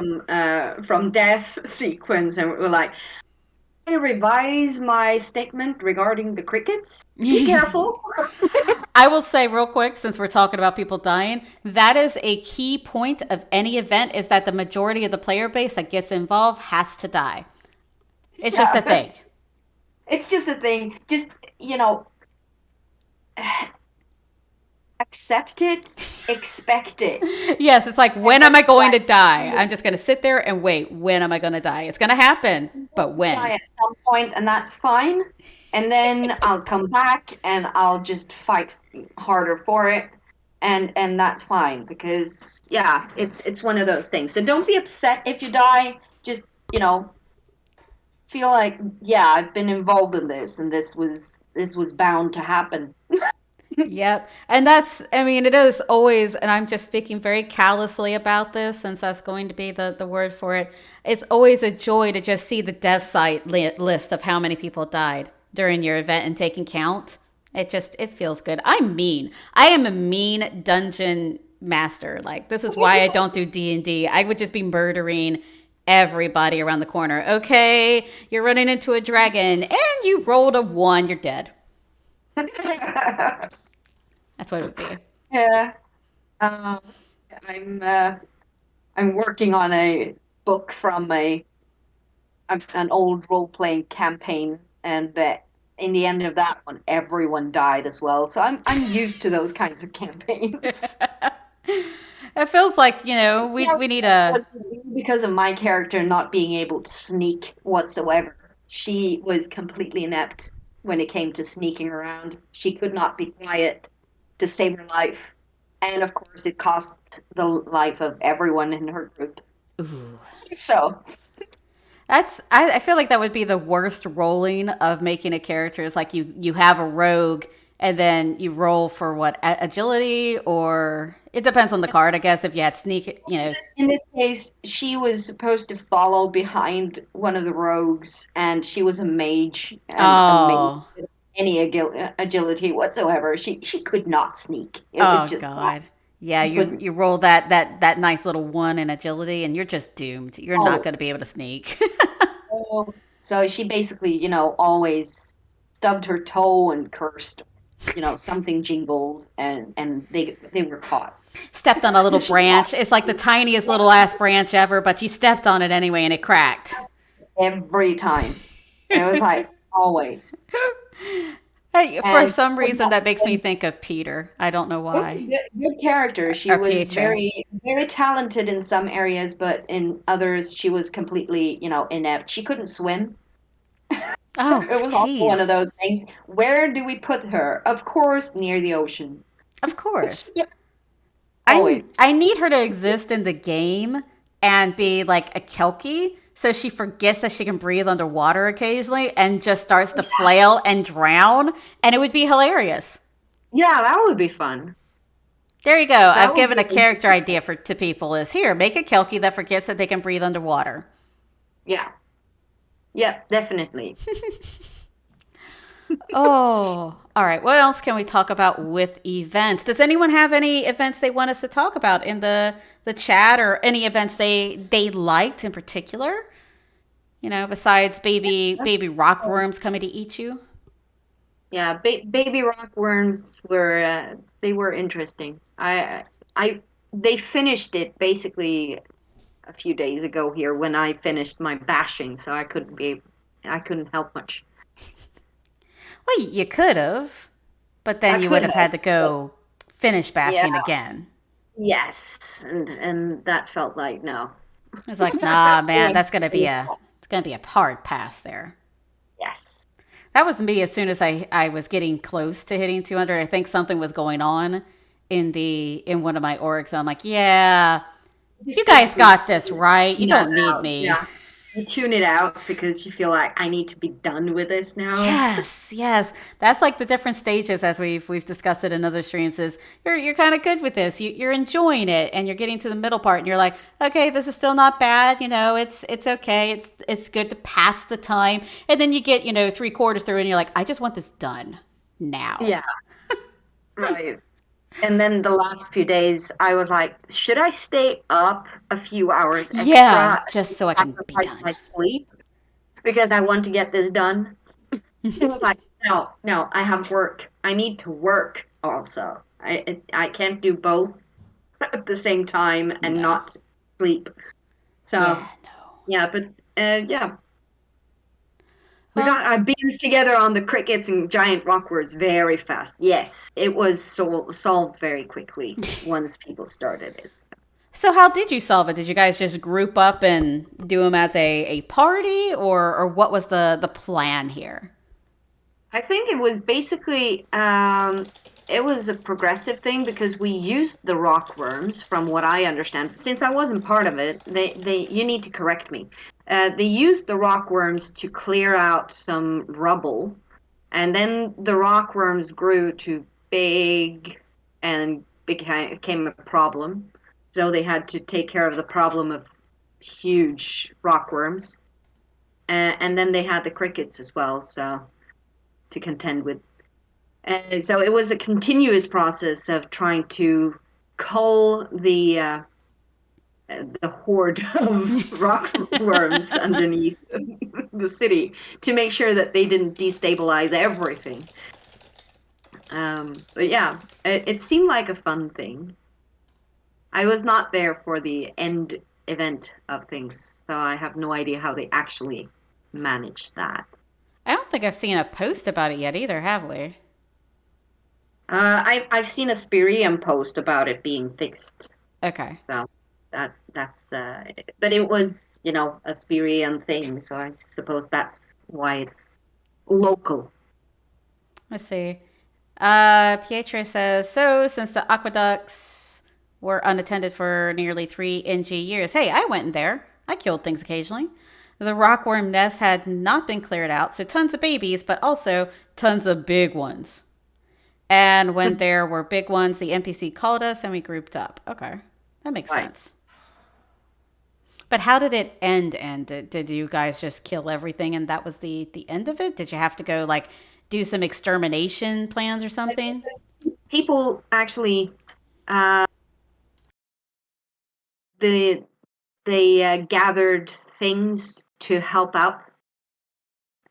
from death sequence, and we're like, I revise my statement regarding the crickets. Be careful. I will say real quick, since we're talking about people dying, that is a key point of any event is that the majority of the player base that gets involved has to die. It's just a Yeah. thing. It's just a thing. Just, you know, accept it, expect it. Yes, it's like, And when am then I going to die? die. I'm just going to sit there and wait. When am I going to die? It's going to happen, I'm going but to die when? at some point, and that's fine. And then I'll come back and I'll just fight harder for it. And that's fine because yeah, it's one of those things. So don't be upset if you die. Just, you know, feel like, yeah, I've been involved in this and this was bound to happen. Yep. And that's, I mean, it is always, and I'm just speaking very callously about this since that's going to be the word for it. It's always a joy to just see the death site list of how many people died during your event and taking count. It feels good. I'm mean. I am a mean dungeon master. Like, this is why I don't do D&D. I would just be murdering everybody around the corner. Okay, you're running into a dragon and you rolled a 1, you're dead. That's what it would be. Yeah. Um, I'm I'm working on a book from an old role playing campaign, and in the end of that one, everyone died as well. So I'm used to those kinds of campaigns. It feels like, Yeah, we need a. because of my character not being able to sneak whatsoever. She was completely inept when it came to sneaking around. She could not be quiet to save her life. And of course, it cost the life of everyone in her group. Ooh. So, I feel like that would be the worst rolling of making a character. Is like you have a rogue and then you roll for what, agility, or it depends on the card, I guess. If you had sneak. in this case, she was supposed to follow behind one of the rogues, and she was a mage, and a mage Oh, with any agility whatsoever. She could not sneak. It was oh just God. Yeah, she couldn't. you roll that nice little 1 in agility, and you're just doomed. You're not Oh, going to be able to sneak. oh. So she basically, always stubbed her toe and cursed. Something jingled, and they were caught. Stepped on a little She got branch. It's like the tiniest little ass branch ever, but you stepped on it anyway, and it cracked. every time. It was like always. Hey, for And some reason, that makes me think of Peter. I don't know it was a why. good character. She Or was Pietro. very, very talented in some areas, but in others, she was completely, inept. She couldn't swim. Oh, It was also one of jeez. those things. Where do we put her? Of course, near the ocean. Of course. Always. I need her to exist in the game and be like a Kelky, so she forgets that she can breathe underwater occasionally and just starts to flail and drown, and it would be hilarious. Yeah, that would be fun. There you go. That I've would given be a character interesting. idea to people is, here, make a Kelky that forgets that they can breathe underwater. Yeah. Yeah, definitely. Oh, all right. What else can we talk about with events? Does anyone have any events they want us to talk about in the chat, or any events they liked in particular? Besides baby rockworms coming to eat you. Yeah, baby rockworms they were interesting. I they finished it basically a few days ago here when I finished my bashing, so I couldn't help much. Well, you could have, but I then you would could have have, had to but go finish yeah, bashing again. yes, and that felt like no. It's like, nah, man, Doing that's gonna be a it's gonna be a hard pass there. yes. That was me as soon as I was getting close to hitting 200. I think something was going on in one of my orgs. And I'm like, yeah, you Just guys basically got this, right? You tune that don't need out. me. Yeah. You tune it out because you feel like I need to be done with this now. Yes, yes. That's like the different stages, as we've discussed it in other streams. Is you're kind of good with this. You're enjoying it, and you're getting to the middle part, and you're like, okay, this is still not bad. It's okay. It's good to pass the time, and then you get 3/4 through, and you're like, I just want this done now. Yeah, right. And then the last few days, I was like, should I stay up a few hours Yeah, extra just so I and can be sacrifice done. my sleep? because I want to get this done. It was like, no, no, I have work. I need to work also. I can't do both at the same time and No. not sleep. Yeah, So no. yeah, but yeah, we Well, got our beans together on the crickets and giant rockworms very fast. Yes, it was solved very quickly once people started it. So. so how did you solve it? Did you guys just group up and do them as a party, or what was the plan here? I think it was basically it was a progressive thing because we used the rock worms, from what I understand. Since I wasn't part of it, they you need to correct me. They used the rock worms to clear out some rubble, and then the rock worms grew to big and became a problem. So they had to take care of the problem of huge rock worms, and then they had the crickets as well. So to contend with. And so it was a continuous process of trying to cull the horde of rockworms underneath the city to make sure that they didn't destabilize everything. But yeah, it seemed like a fun thing. I was not there for the end event of things, so I have no idea how they actually managed that. I don't think I've seen a post about it yet either, have we? I've seen a Spirium post about it being fixed. Okay. So that's but it was, a Spirian thing, so I suppose that's why it's local. Let's see. Pietro says, so since the aqueducts were unattended for nearly 3 NG years, hey, I went in there. I killed things occasionally. The rockworm nest had not been cleared out, so tons of babies, but also tons of big ones. And when there were big ones, the NPC called us and we grouped up. Okay, that makes Right. sense. But how did it end? Did you guys just kill everything and that was the end of it? Did you have to go like do some extermination plans or something? People actually uh the they gathered things to help out,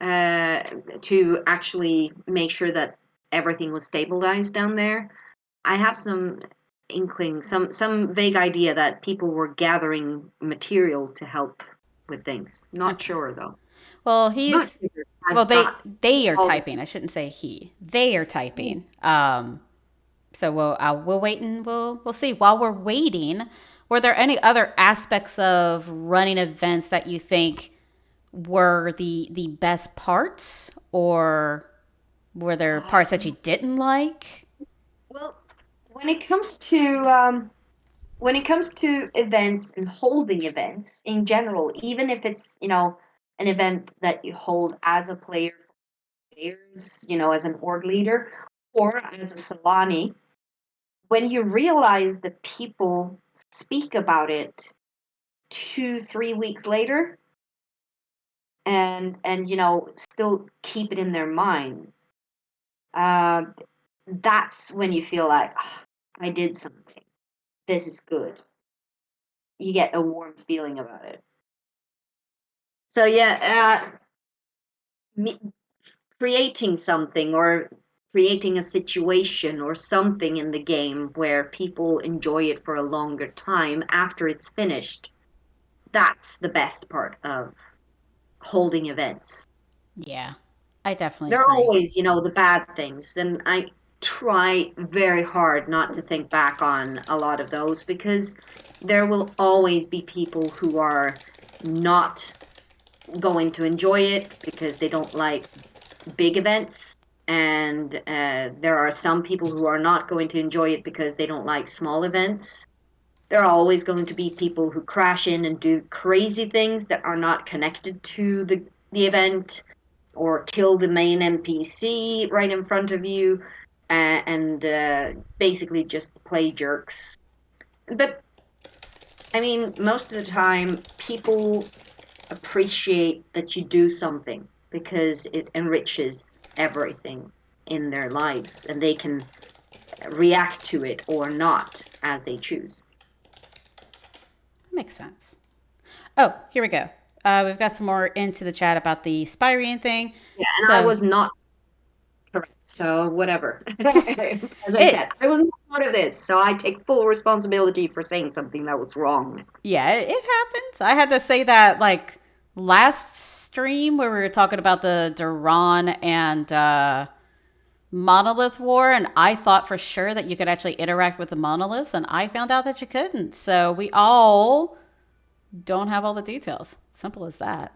uh to actually make sure that everything was stabilized down there. I have some inkling, some vague idea that people were gathering material to help with things. Not Okay. sure though. Well, Bootlegger well has got they are all the typing. I shouldn't say he. They are typing. So we'll wait and we'll see. While we're waiting, were there any other aspects of running events that you think were the best parts, or were there parts that you didn't like? well, when it comes to when it comes to events and holding events in general, even if it's, an event that you hold as a player, players, as an org leader, or as a Celani, when you realize that people speak about it 2, 3 weeks later, and still keep it in their minds, uh, that's when you feel like, "Ah, I did something. This is good." You get a warm feeling about it. So yeah, me, creating something, or creating a situation or something in the game where people enjoy it for a longer time after it's finished, that's the best part of holding events. Yeah, I definitely There are agree. always, the bad things, and I try very hard not to think back on a lot of those, because there will always be people who are not going to enjoy it because they don't like big events, and there are some people who are not going to enjoy it because they don't like small events. There are always going to be people who crash in and do crazy things that are not connected to the event, or kill the main NPC right in front of you, and basically just play jerks. But I mean, most of the time, people appreciate that you do something because it enriches everything in their lives, and they can react to it or not as they choose. That makes sense. Oh, here we go. We've got some more into the chat about the Spirene thing. Yeah, and I So was not correct. So whatever. As I said, it, I was not part of this, so I take full responsibility for saying something that was wrong. yeah, it happens. I had to say that like last stream where we were talking about the Duran and Monolith War, and I thought for sure that you could actually interact with the monoliths, and I found out that you couldn't. So we all don't have all the details. Simple as that.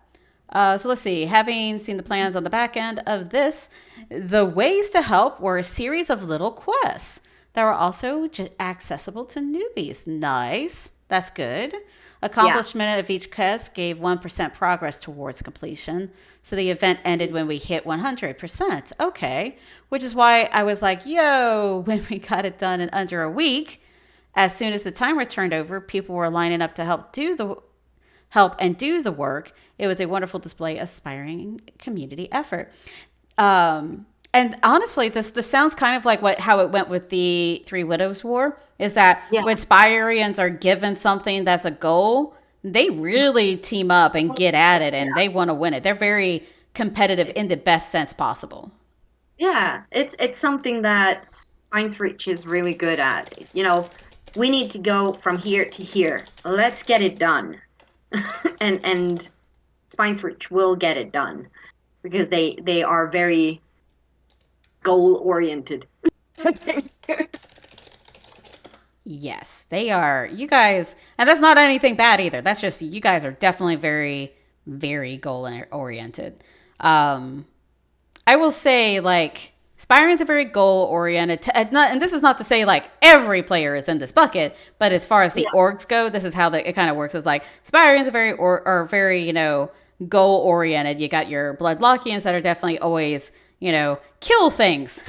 So let's see. Having seen the plans on the back end of this, the ways to help were a series of little quests that were also accessible to newbies. Nice. That's good. Yeah. Accomplishment of each quest gave 1% progress towards completion. So the event ended when we hit 100%. Okay. Which is why I was like, yo, when we got it done in under a week, as soon as the timer turned over, people were lining up to help and do the work. It was a wonderful display of aspiring community effort. And honestly, this sounds kind of like how it went with the Three Widows War. Is that Yeah. when Spyrians are given something that's a goal, they really team up and get at it, and they want to win it. They're very competitive in the best sense possible. Yeah, it's something that Science Reach is really good at. We need to go from here to here. Let's get it done. And Spine's Reach will get it done because they are very goal oriented. Yes, they are. You guys, and that's not anything bad either. That's just you guys are definitely very, very goal oriented. Um, I will say, like, Spyrian's a very goal oriented, and this is not to say like every player is in this bucket, but as far as the Yeah, orgs go, this is how it kind of works. It's like Spyrian's a very goal oriented. You got your Bloodlockians that are definitely always kill things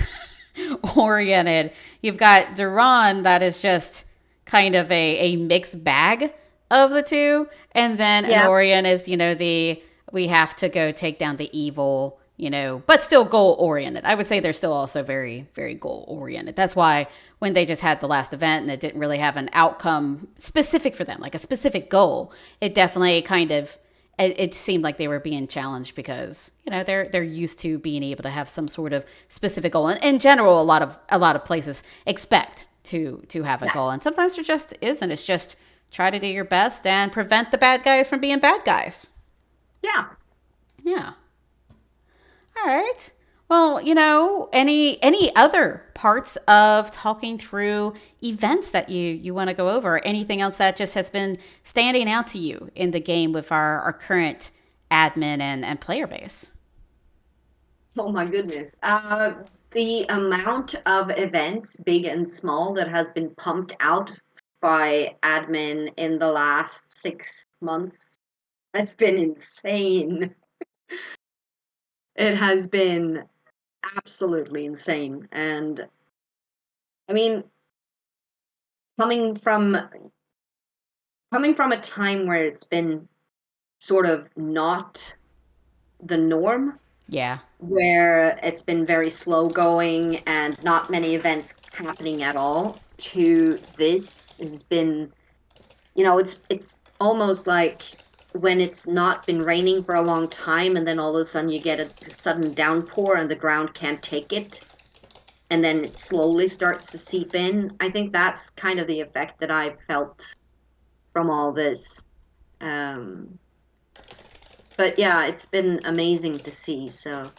oriented. You've got Duran that is just kind of a mixed bag of the two, and then an yeah, Orion is the we have to go take down the evil, but still goal oriented. I would say they're still also very, very goal oriented. That's why when they just had the last event and it didn't really have an outcome specific for them, like a specific goal, it definitely kind of it seemed like they were being challenged because they're used to being able to have some sort of specific goal. And in general, a lot of places expect to have a yeah, goal, and sometimes there just isn't. It's just try to do your best and prevent the bad guys from being bad guys. yeah. Yeah. All right. Well, any other parts of talking through events that you want to go over? Anything else that just has been standing out to you in the game with our current admin and player base? Oh my goodness. The amount of events, big and small, that has been pumped out by admin in the last 6 months has been insane. It has been absolutely insane. And I mean, coming from coming from a time where it's been sort of not the norm, Yeah. where it's been very slow going and not many events happening at all, to this has been, it's almost like when it's not been raining for a long time and then all of a sudden you get a sudden downpour and the ground can't take it and then it slowly starts to seep in. I think that's kind of the effect that I've felt from all this. Um, but yeah, it's been amazing to see. So,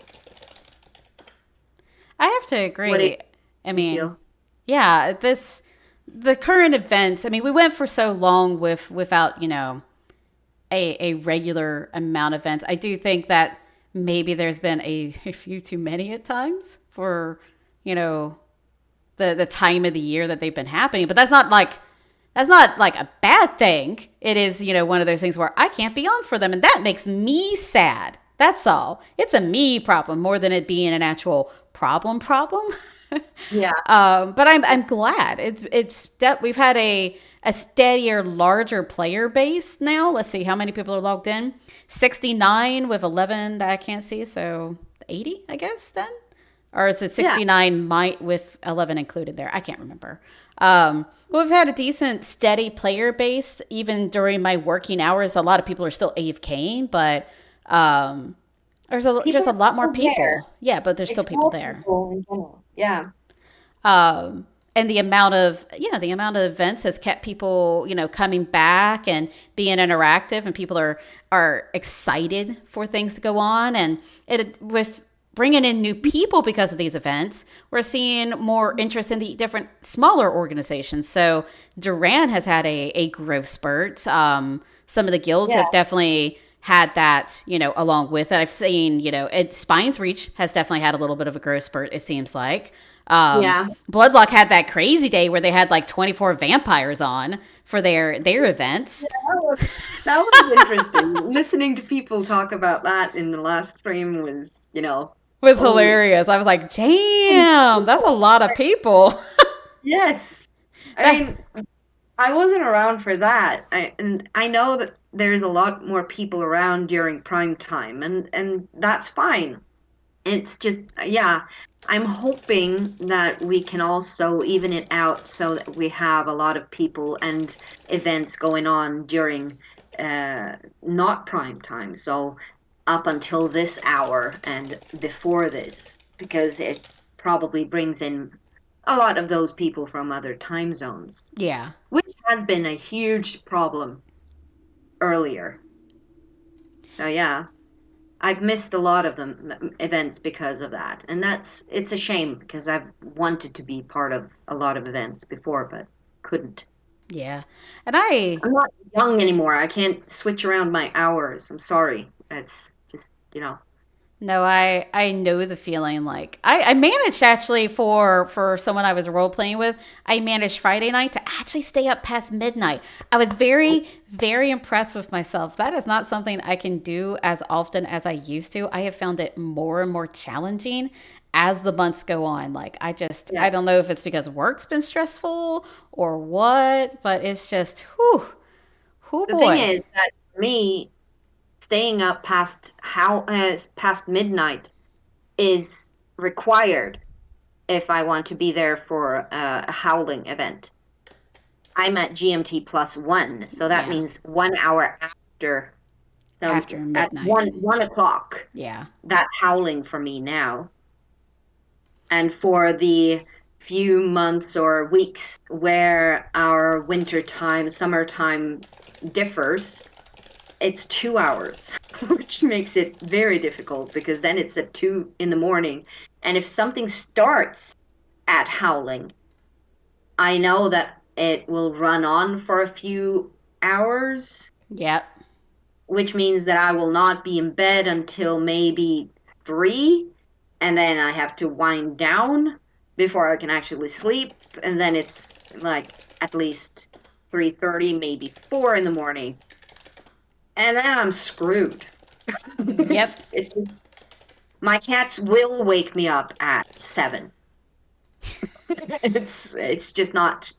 I have to what do agree. I you mean, feel? yeah, the current events, I mean, we went for so long without, a regular amount of events. I do think that maybe there's been a few too many at times for, you know, the time of the year that they've been happening. But that's not like a bad thing. It is, one of those things where I can't be on for them, and that makes me sad. That's all. It's a me problem more than it being an actual problem. Yeah. But I'm glad we've had a steadier, larger player base now. Let's see how many people are logged in. 69 with 11 that I can't see, so 80, I guess then, or is it Yeah. 69 might with 11 included there? I can't remember. Well, we've had a decent, steady player base even during my working hours. A lot of people are still AFKing, but um, there's People just a are lot more still there. people. Yeah, but there's still It's people more there. people in general. Yeah. And the amount of events has kept people, coming back and being interactive, and people are excited for things to go on, and it with bringing in new people because of these events, we're seeing more interest in the different smaller organizations. So Duran has had a growth spurt. Some of the guilds Yeah. have definitely had that, along with it. I've seen, Spine's Reach has definitely had a little bit of a growth spurt, it seems like. Yeah. Bloodlock had that crazy day where they had like 24 vampires on for their events. That was interesting. Listening to people talk about that in the last stream was, Was holy. hilarious. I was like, damn, that's a lot of people. Yes. I that mean, I wasn't around for that. And I know that there's a lot more people around during prime time, and that's fine. It's just, yeah, I'm hoping that we can also even it out so that we have a lot of people and events going on during uh, not prime time. So up until this hour and before this, because it probably brings in a lot of those people from other time zones, yeah. which has been a huge problem earlier. So yeah. I've missed a lot of them events because of that. And it's a shame because I've wanted to be part of a lot of events before, but couldn't. Yeah. And I I'm not young anymore. I can't switch around my hours. I'm sorry. It's just. No, I know the feeling. Like I managed actually for someone I was role playing with. I managed Friday night to actually stay up past midnight. I was very impressed with myself. That is not something I can do as often as I used to. I have found it more and more challenging as the months go on. Like I Yeah. don't know if it's because work's been stressful or what, but it's just whoo The thing boy. is that for me, staying up past midnight is required if I want to be there for a howling event. I'm at GMT +1, so that Yeah. means 1 hour after. So After at midnight. one o'clock, Yeah. that's howling for me now. And for the few months or weeks where our winter time, summertime differs, it's 2 hours, which makes it very difficult because then it's at 2 in the morning. And if something starts at howling, I know that it will run on for a few hours, Yep. which means that I will not be in bed until maybe 3, and then I have to wind down before I can actually sleep, and then it's like at least 3:30, maybe 4 in the morning, and then I'm screwed. Yep. It's my cats will wake me up at 7. It's just not,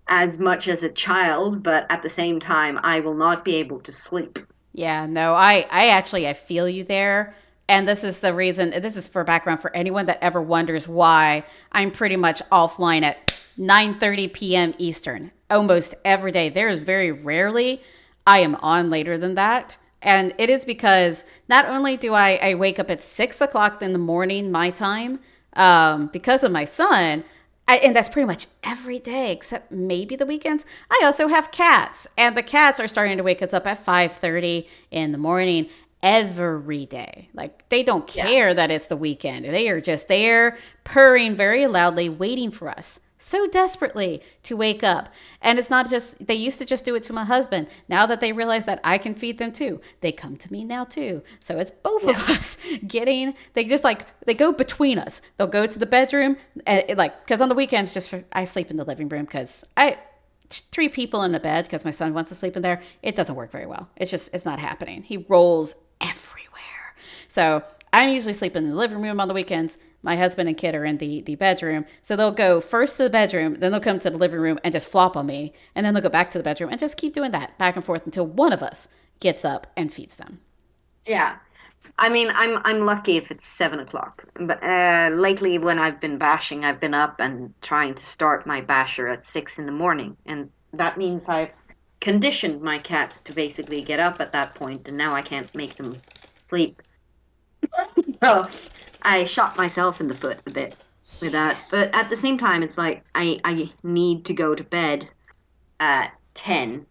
as much as a child, but at the same time, I will not be able to sleep. Yeah, no, I actually I feel you there. And this is the reason, this is for background for anyone that ever wonders why I'm pretty much offline at 9:30 p.m. Eastern almost every day. There is very rarely I am on later than that. And it is because not only do I wake up at 6 o'clock in the morning, my time, because of my son, and that's pretty much every day except maybe the weekends. I also have cats, and the cats are starting to wake us up at 5:30 in the morning every day. Like they don't Yeah. care that it's the weekend. They are just there purring very loudly waiting for us so desperately to wake up. And it's not just, they used to just do it to my husband. Now that they realize that I can feed them too, they come to me now too. So it's both Yeah. of us getting, they just like, they go between us. They'll go to the bedroom, and because on the weekends, I sleep in the living room because three people in a bed because my son wants to sleep in there. It doesn't work very well. It's not happening. He rolls everywhere. So I'm usually sleeping in the living room on the weekends. My husband and kid are in the bedroom. So they'll go first to the bedroom, then they'll come to the living room and just flop on me. And then they'll go back to the bedroom and just keep doing that back and forth until one of us gets up and feeds them. Yeah. I mean, I'm lucky if it's 7 o'clock. But lately, when I've been bashing, I've been up and trying to start my basher at 6 in the morning, and that means I've conditioned my cats to basically get up at that point, and now I can't make them sleep. So I shot myself in the foot a bit with Yeah. that. But at the same time, it's like I need to go to bed at 10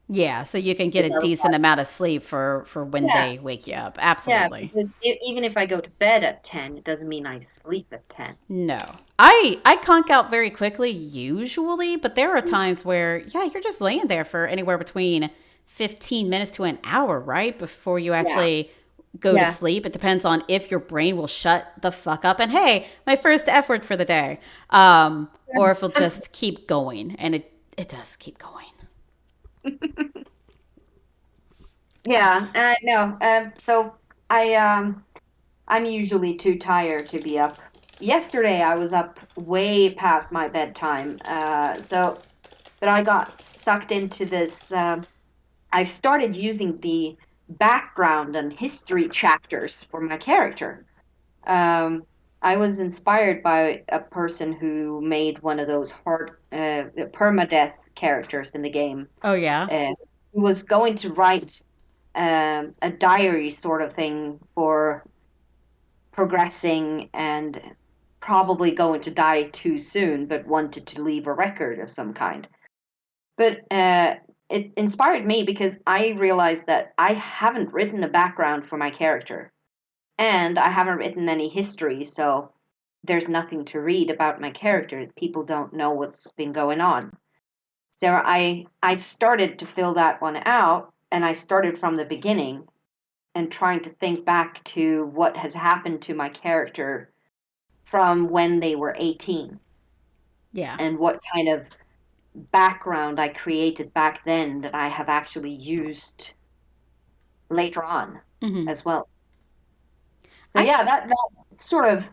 Yeah, so you can get a because decent otherwise, amount of sleep for when yeah, they wake you up. yeah, Absolutely. because even if I go to bed at 10, it doesn't mean I sleep at 10. No. I conk out very quickly usually, but there are times where yeah, you're just laying there for anywhere between 15 minutes to an hour, right? Before you Yeah, actually go to yeah. sleep. It depends on if your brain will shut the fuck up and hey, my first effort for the day. Or if it'll just keep going and it does keep going. Yeah, no. So I I'm usually too tired to be up. Yesterday I was up way past my bedtime. But I got sucked into this. I started using the background and history chapters for my character. Um, I was inspired by a person who made one of those hard permadeath characters in the game. Oh yeah. Who was going to write a diary sort of thing for progressing and probably going to die too soon, but wanted to leave a record of some kind. But it inspired me because I realized that I haven't written a background for my character and I haven't written any history, so there's nothing to read about my character. People don't know what's been going on. So I started to fill that one out and I started from the beginning and trying to think back to what has happened to my character from when they were 18 Yeah. and what kind of background I created back then that I have actually used later on Mhm. as well. So I yeah, that sort of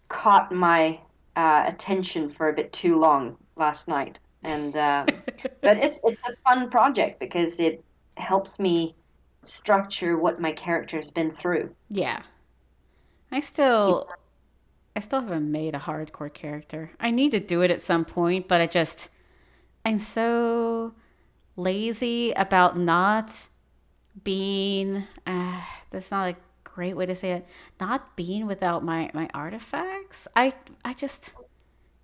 caught my attention for a bit too long last night, and but it's a fun project because it helps me structure what my character has been through. yeah. I Keep still I still haven't made a hardcore character. I need to do it at some point, but I'm so lazy about not being that's not a great way to say it. Not being without my artifacts. I just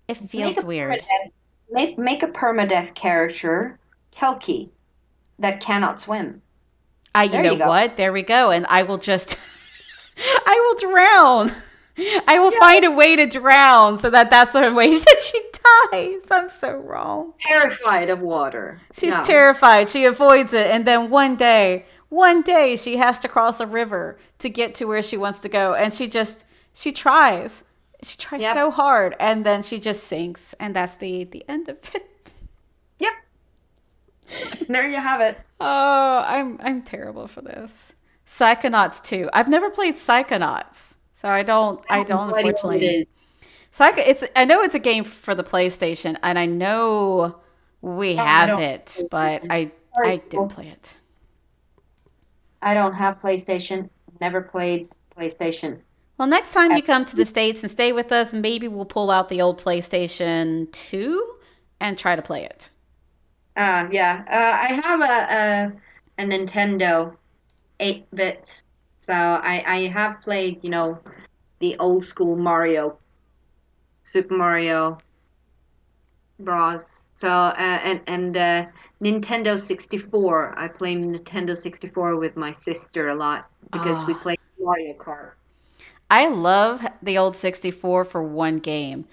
it make a feels weird. permadeath make a permadeath character, Kelki, that cannot swim. You There know you go. what? There we go. And I will just I will drown. I will Yeah, find a way to drown so that that's sort of way that she dies. I'm so wrong. terrified of water. She's Yeah. terrified. She avoids it. And then one day she has to cross a river to get to where she wants to go. And she tries. She tries Yep. so hard. And then she just sinks. And that's the end of it. Yep. There you have it. Oh, I'm terrible for this. Psychonauts 2. I've never played Psychonauts. So I I have don't no idea what it unfortunately. is. It's I know it's a game for the PlayStation and I know we Oh, I have don't. it, but Sorry, I didn't people. play it. I don't have PlayStation. Never played PlayStation. Well, next time Uh, you come to the States and stay with us, maybe we'll pull out the old PlayStation 2 and try to play it. yeah. I have a Nintendo 8 bits, so I have played, the old school Mario, Super Mario Bros. So and Nintendo 64. I play Nintendo 64 with my sister a lot because we Ah, play Mario Kart. I love the old 64 for one game.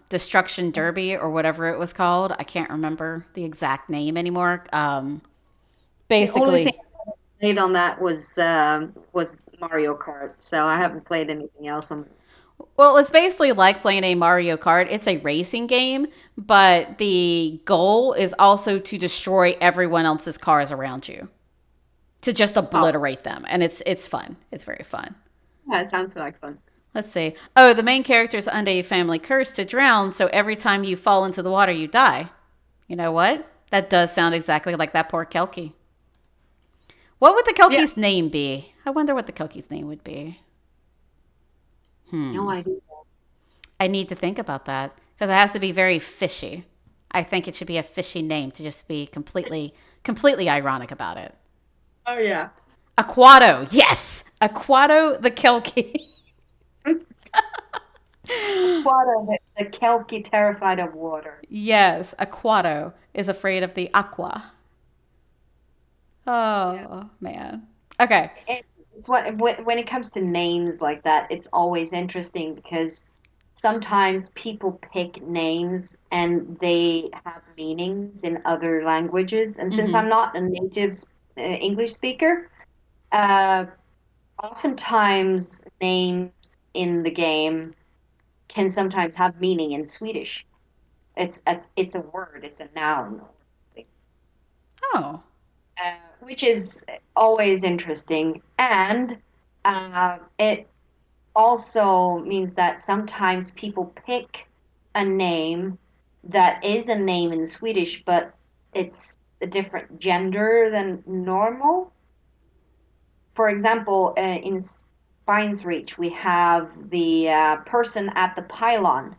Destruction Derby or whatever it was called. I can't remember the exact name anymore. The only thing Basically, I played on that was Mario Kart, so I haven't played anything else on. well, it's basically like playing a Mario Kart. It's a racing game, but the goal is also to destroy everyone else's cars around you, to just Oh, obliterate them, and it's fun. It's very fun. yeah, it sounds like fun. Let's see. Oh, the main character is under a family curse to drown, so every time you fall into the water, you die. You know what? That does sound exactly like that poor Kelki. What would the Yeah. Kelkie's name be? I wonder what the Kelkie's name would be. No idea. I need to think about that because it has to be very fishy. I think it should be a fishy name to just be completely ironic about it. Oh yeah. Aquato, yes, Aquato the Kelkie. Water, the Kelpie terrified of water. Yes, Aquato is afraid of the aqua. Yeah. Oh man. Okay. It's when it comes to names like that, it's always interesting because sometimes people pick names and they have meanings in other languages. And since Mm-hmm. I'm not a native English speaker, uh, oftentimes names in the game can sometimes have meaning in Swedish. It's a word, it's a noun, Oh. which is always interesting. And it also means that sometimes people pick a name that is a name in Swedish, but it's a different gender than normal. For example, in Spine's Reach, we have the person at the pylon,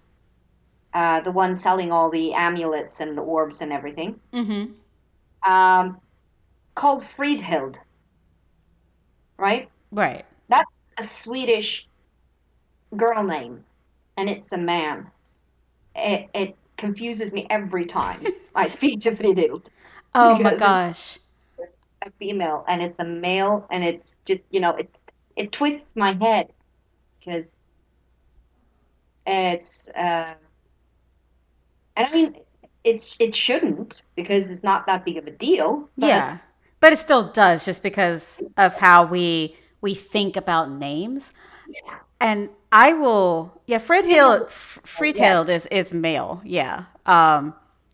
the one selling all the amulets and the orbs and everything, Mm-hmm. um, called Friedhild, right? Right. That's a Swedish girl name, and it's a man. It confuses me every time I speak to Friedhild Oh my because it's gosh. a female and it's a male, and it's just it twists my head because it's and I mean it shouldn't because it's not that big of a deal, but Yeah. But it still does just because of how we think about names. yeah, And I will, yeah, Friedhild, Friedhild yes, is male, yeah.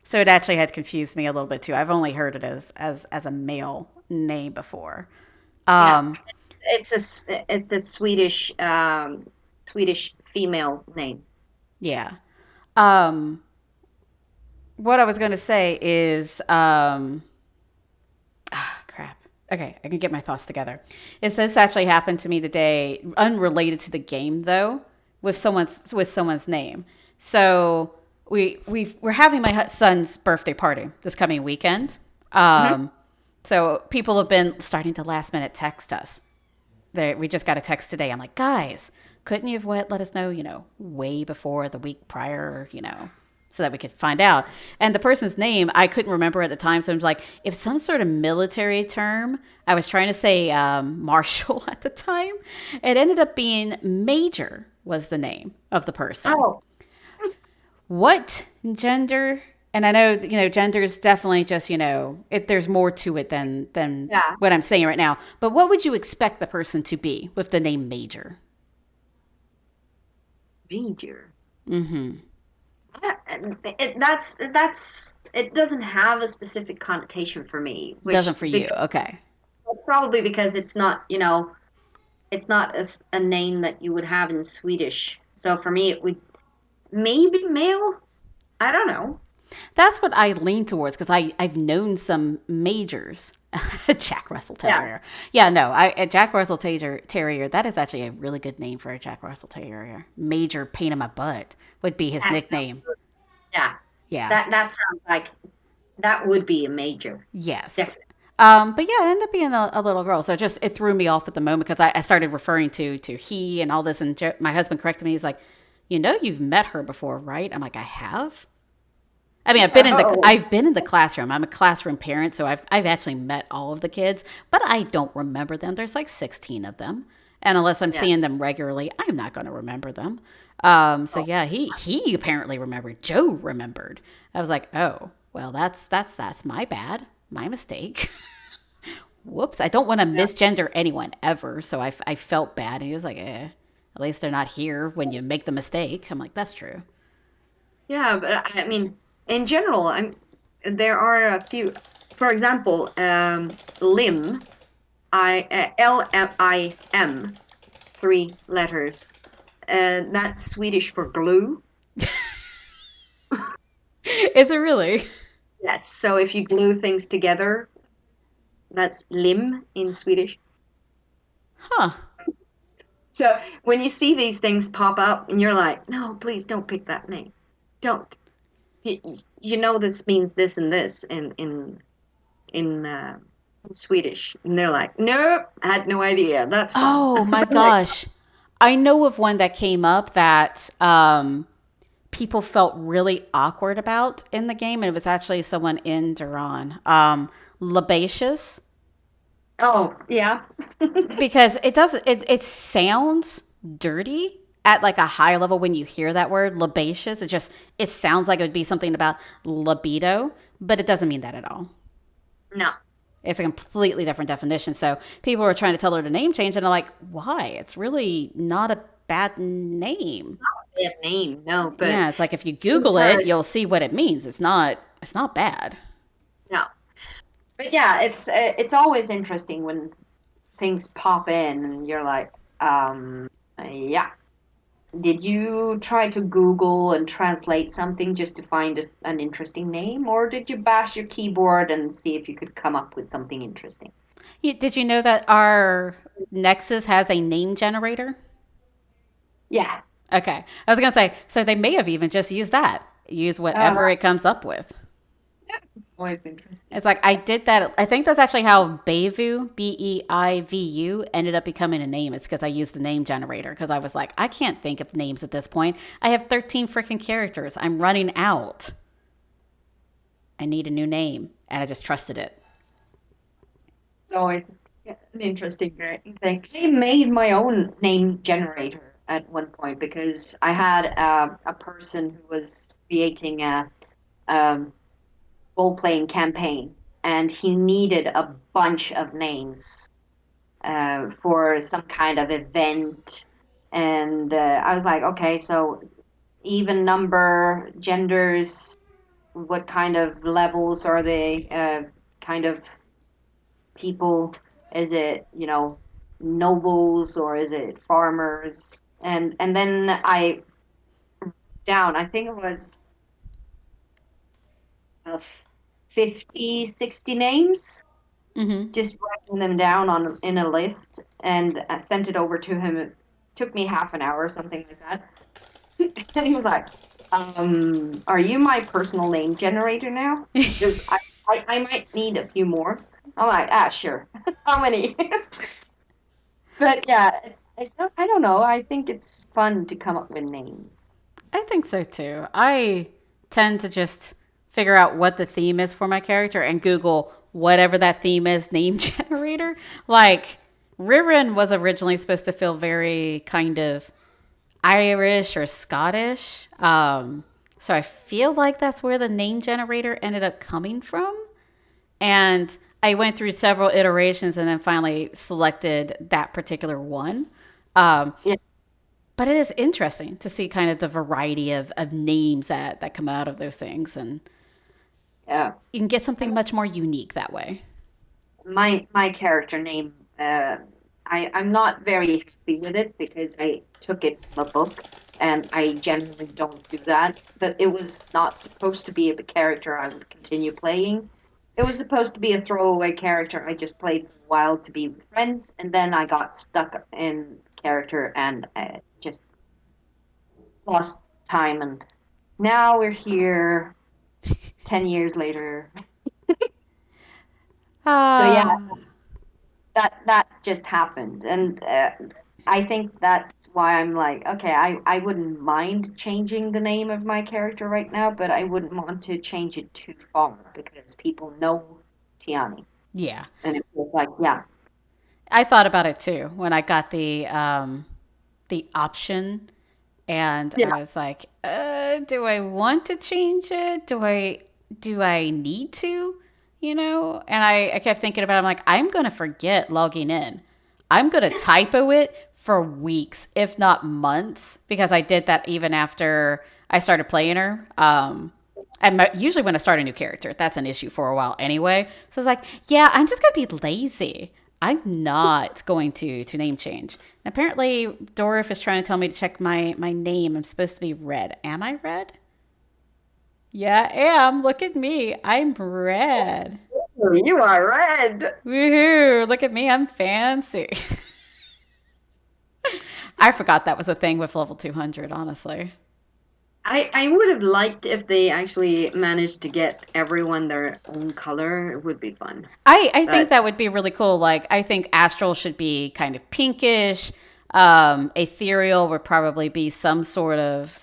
So it actually had confused me a little bit too. I've only heard it as a male name before. yeah, Um, it's a Swedish female name. yeah. Um, what I was going to say is, crap. Okay, I can get my thoughts together. Is this actually happened to me today, unrelated to the game though, with someone's name. So we're having my son's birthday party this coming weekend. Hmm. So people have been starting to last minute text us. We just got a text today. I'm like, guys, couldn't you have let us know, way before the week prior, so that we could find out. And the person's name I couldn't remember at the time, so I was like, if some sort of military term. I was trying to say marshal at the time. It ended up being Major was the name of the person. Oh, What gender? And I know gender is definitely just there's more to it than yeah, what I'm saying right now. But what would you expect the person to be with the name Major? major. Mm-hmm. That's it doesn't have a specific connotation for me, which Doesn't for you? because Okay. probably because it's not, it's not a name that you would have in Swedish. So for me, it would maybe male. I don't know. That's what I lean towards because I've known some majors. Jack Russell Yeah. Terrier. Yeah, no, a Jack Russell Terrier. That is actually a really good name for a Jack Russell Terrier. Major pain in my butt would be his That nickname. yeah. Yeah. That sounds like that would be a major. Yes. Definitely. But yeah, it ended up being a little girl. So it threw me off at the moment because I started referring to he and all this, and my husband corrected me. He's like, you've met her before, right? I'm like, I have. I mean, Oh, I've been in the classroom. I'm a classroom parent, so I've actually met all of the kids, but I don't remember them. There's like 16 of them, and unless I'm yeah. seeing them regularly, I'm not going to remember them. So Oh, yeah, he apparently remembered. Joe remembered. I was like, oh, well, that's my bad, my mistake. Whoops, I don't want to yeah. misgender anyone ever, so I felt bad. And he was like, at least they're not here when you make the mistake. I'm like, that's true. Yeah, but I mean, in general, there are a few. For example, limb, LMIM, 3 letters. That's Swedish for glue. Is it really? Yes. So if you glue things together, That's lim in Swedish. Huh. So when you see these things pop up and you're like, no, please don't pick that name. Don't. You know this means this and this in Swedish. And they're like, nope, I had no idea. That's fun. Oh my Like, gosh. I know of one that came up that people felt really awkward about in the game, and it was actually someone in Duran. Labacious, oh, yeah. because it sounds dirty at like a high level when you hear that word labacious. It sounds like it would be something about libido, but it doesn't mean that at all. No, It's a completely different definition. So people were trying to tell her to name change, and I'm like, why? It's really not a bad name. bad name, no, but Yeah, it's like if you Google it, because, you'll see what it means. It's not bad. no. But yeah, it's always interesting when things pop in and you're like, yeah. Did you try to Google and translate something just to find an interesting name, or did you bash your keyboard and see if you could come up with something interesting? Did you know that our Nexus has a name generator? Yeah. Okay. I was going to say, so they may have even just used that. Use whatever it comes up with. It's always interesting. It's like I did that. I think that's actually how Beivu, Beivu, ended up becoming a name. It's because I used the name generator because I was like, I can't think of names at this point. I have 13 freaking characters. I'm running out. I need a new name. And I just trusted it. It's always an interesting thing. I made my own name generator at one point because I had a person who was creating a role-playing campaign, and he needed a bunch of names for some kind of event. And I was like, okay, so even number, genders, what kind of levels are they? Kind of people? Is it, nobles or is it farmers? And then I think it was uh, 50, 60 names, Mm-hmm. just writing them down in a list and sent it over to him. It took me half an hour or something like that. And he was like, are you my personal name generator now? Because I might need a few more. I'm like, sure. How many? But yeah, I don't know. I think it's fun to come up with names. I think so too. I tend to just figure out what the theme is for my character and Google whatever that theme is, name generator. Like, Ririn was originally supposed to feel very kind of Irish or Scottish. So I feel like that's where the name generator ended up coming from. And I went through several iterations and then finally selected that particular one. Um, Yeah, but it is interesting to see kind of the variety of names that come out of those things. And yeah. you can get something much more unique that way. My character name, I'm not very happy with it because I took it from a book, and I generally don't do that. But it was not supposed to be a character I would continue playing. It was supposed to be a throwaway character I just played for a while to be with friends, and then I got stuck in character and just lost time. And now we're here, 10 years later. So yeah, Ah, that just happened, and I think that's why I'm like, okay, I wouldn't mind changing the name of my character right now, but I wouldn't want to change it too far because people know Tiani, yeah. and it was like, yeah, I thought about it too when I got the option, and yeah, I was like, do I want to change it? Do I need to? And I kept thinking about it. I'm like, I'm gonna forget logging in. I'm gonna typo it for weeks, if not months, because I did that even after I started playing her. And usually when I start a new character, that's an issue for a while anyway. So it's like, yeah, I'm just gonna be lazy. I'm not going to name change. And apparently, Dorif is trying to tell me to check my name. I'm supposed to be red. Am I red? Yeah, I am. Look at me. I'm red. Oh, you are red. Woohoo! Look at me, I'm fancy. I forgot that was a thing with level 200, honestly. I would have liked if they actually managed to get everyone their own color. It would be fun. I think But that would be really cool. Like, I think Astral should be kind of pinkish. Ethereal would probably be some sort of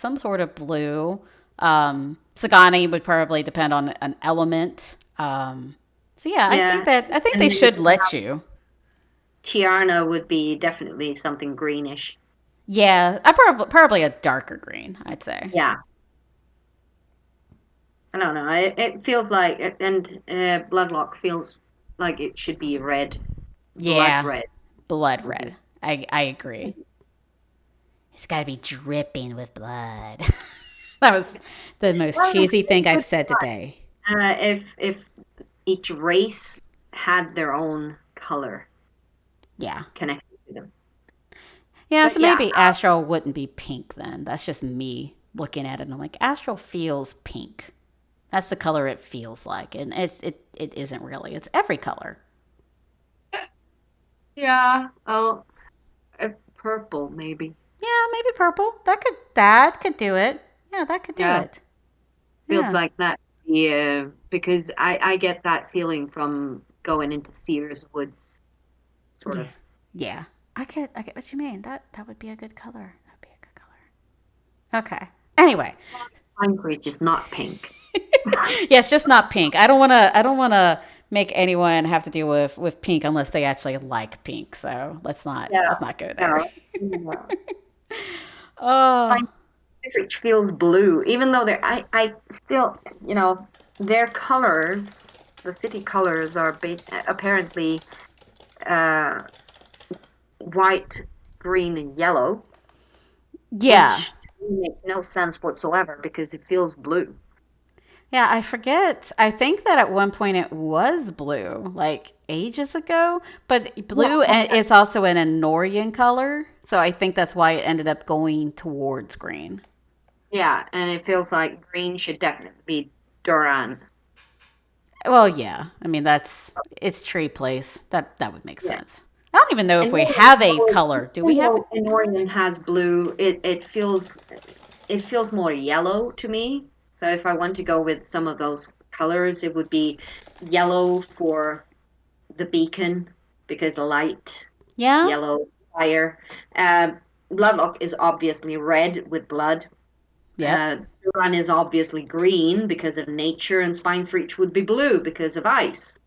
blue. Sagani would probably depend on an element. So yeah, yeah, I think and they then should let you. Tiarna would be definitely something greenish. Yeah, I probably a darker green, I'd say. Yeah, I don't know. It feels like, and Bloodlock feels like it should be red, blood Yeah, red. blood Mhm. red. I agree. It's got to be dripping with blood. That was the most Well, cheesy it thing I've would be said fun today. if each race had their own color Yeah. connected to them. Yeah, But so yeah, maybe Astral wouldn't be pink then. That's just me looking at it and I'm like, Astral feels pink. That's the color it feels like. And it isn't really. It's every color. yeah. Oh, purple maybe. Yeah, maybe purple. That could do it. Yeah, that could do Yeah, it. feels Yeah. like that. Yeah, because I get that feeling from going into Sears Woods, sort Yeah. of. Yeah. I get what you mean. That would be a good color. That'd be a good color. Okay. Anyway, Pine Bridge is not pink. yeah, it's just not pink. I don't wanna make anyone have to deal with pink unless they actually like pink. So Yeah, let's not go there. no, no. Oh, Pine Ridge feels blue, even though I still, their colors, the city colors are apparently uh, white, green, and yellow, yeah. which makes no sense whatsoever because it feels blue. Yeah, I forget. I think that at one point it was blue, like ages ago. But Yeah, blue is also an Anorian color, so I think that's why it ended up going towards green. yeah, and it feels like green should definitely be Duran. Well, yeah. I mean, it's tree place. That would make Yeah. sense. I don't even know if And we even have a though, color. Do we even have it? though Anorian has blue, it feels more yellow to me. So if I want to go with some of those colors, it would be yellow for the beacon because the light, Yeah. yellow fire. Bloodlock is obviously red with blood. Yep. Duran is obviously green because of nature, and Spine's Reach would be blue because of ice.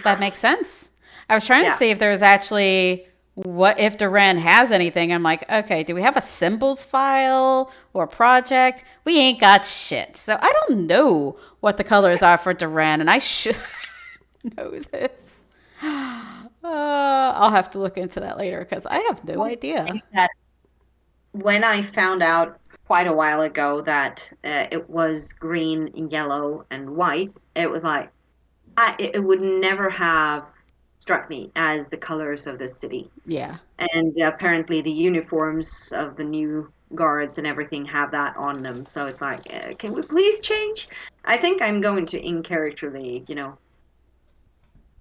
That makes sense. I was trying to Yeah. see if there's actually what if Duran has anything. I'm like, okay, do we have a symbols file or project? We ain't got shit. So I don't know what the colors are for Duran, and I should know this. I'll have to look into that later because I have no idea. That when I found out quite a while ago that it was green, yellow, and white, it was like it would never have struck me as the colors of the city. Yeah. And apparently, the uniforms of the new guards and everything have that on them. So it's like, can we please change? I think I'm going to in characterly,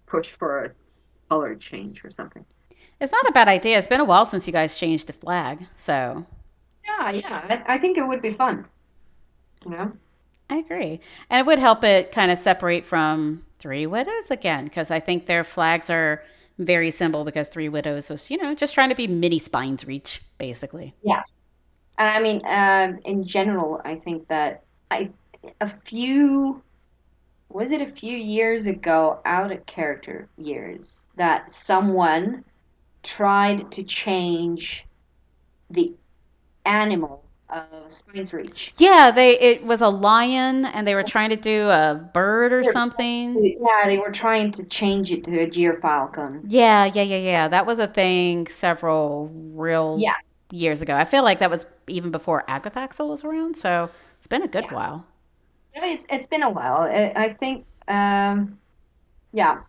push for a color change or something. It's not a bad idea. It's been a while since you guys changed the flag. So Yeah, yeah. I think it would be fun, you know? I agree. And it would help it kind of separate from Three Widows again, because I think their flags are very simple because Three Widows was, just trying to be mini Spines Reach, basically. Yeah. And I mean, in general, I think that a few, was it a few years ago, out of character years, that someone tried to change the animal of Spine's Reach. Yeah, it was a lion and they were trying to do a bird or something. Yeah, they were trying to change it to a gyrfalcon. Yeah. That was a thing several real Yeah, years ago. I feel like that was even before Agathaxel was around, so it's been a good yeah. while. It's been a while. I think, yeah.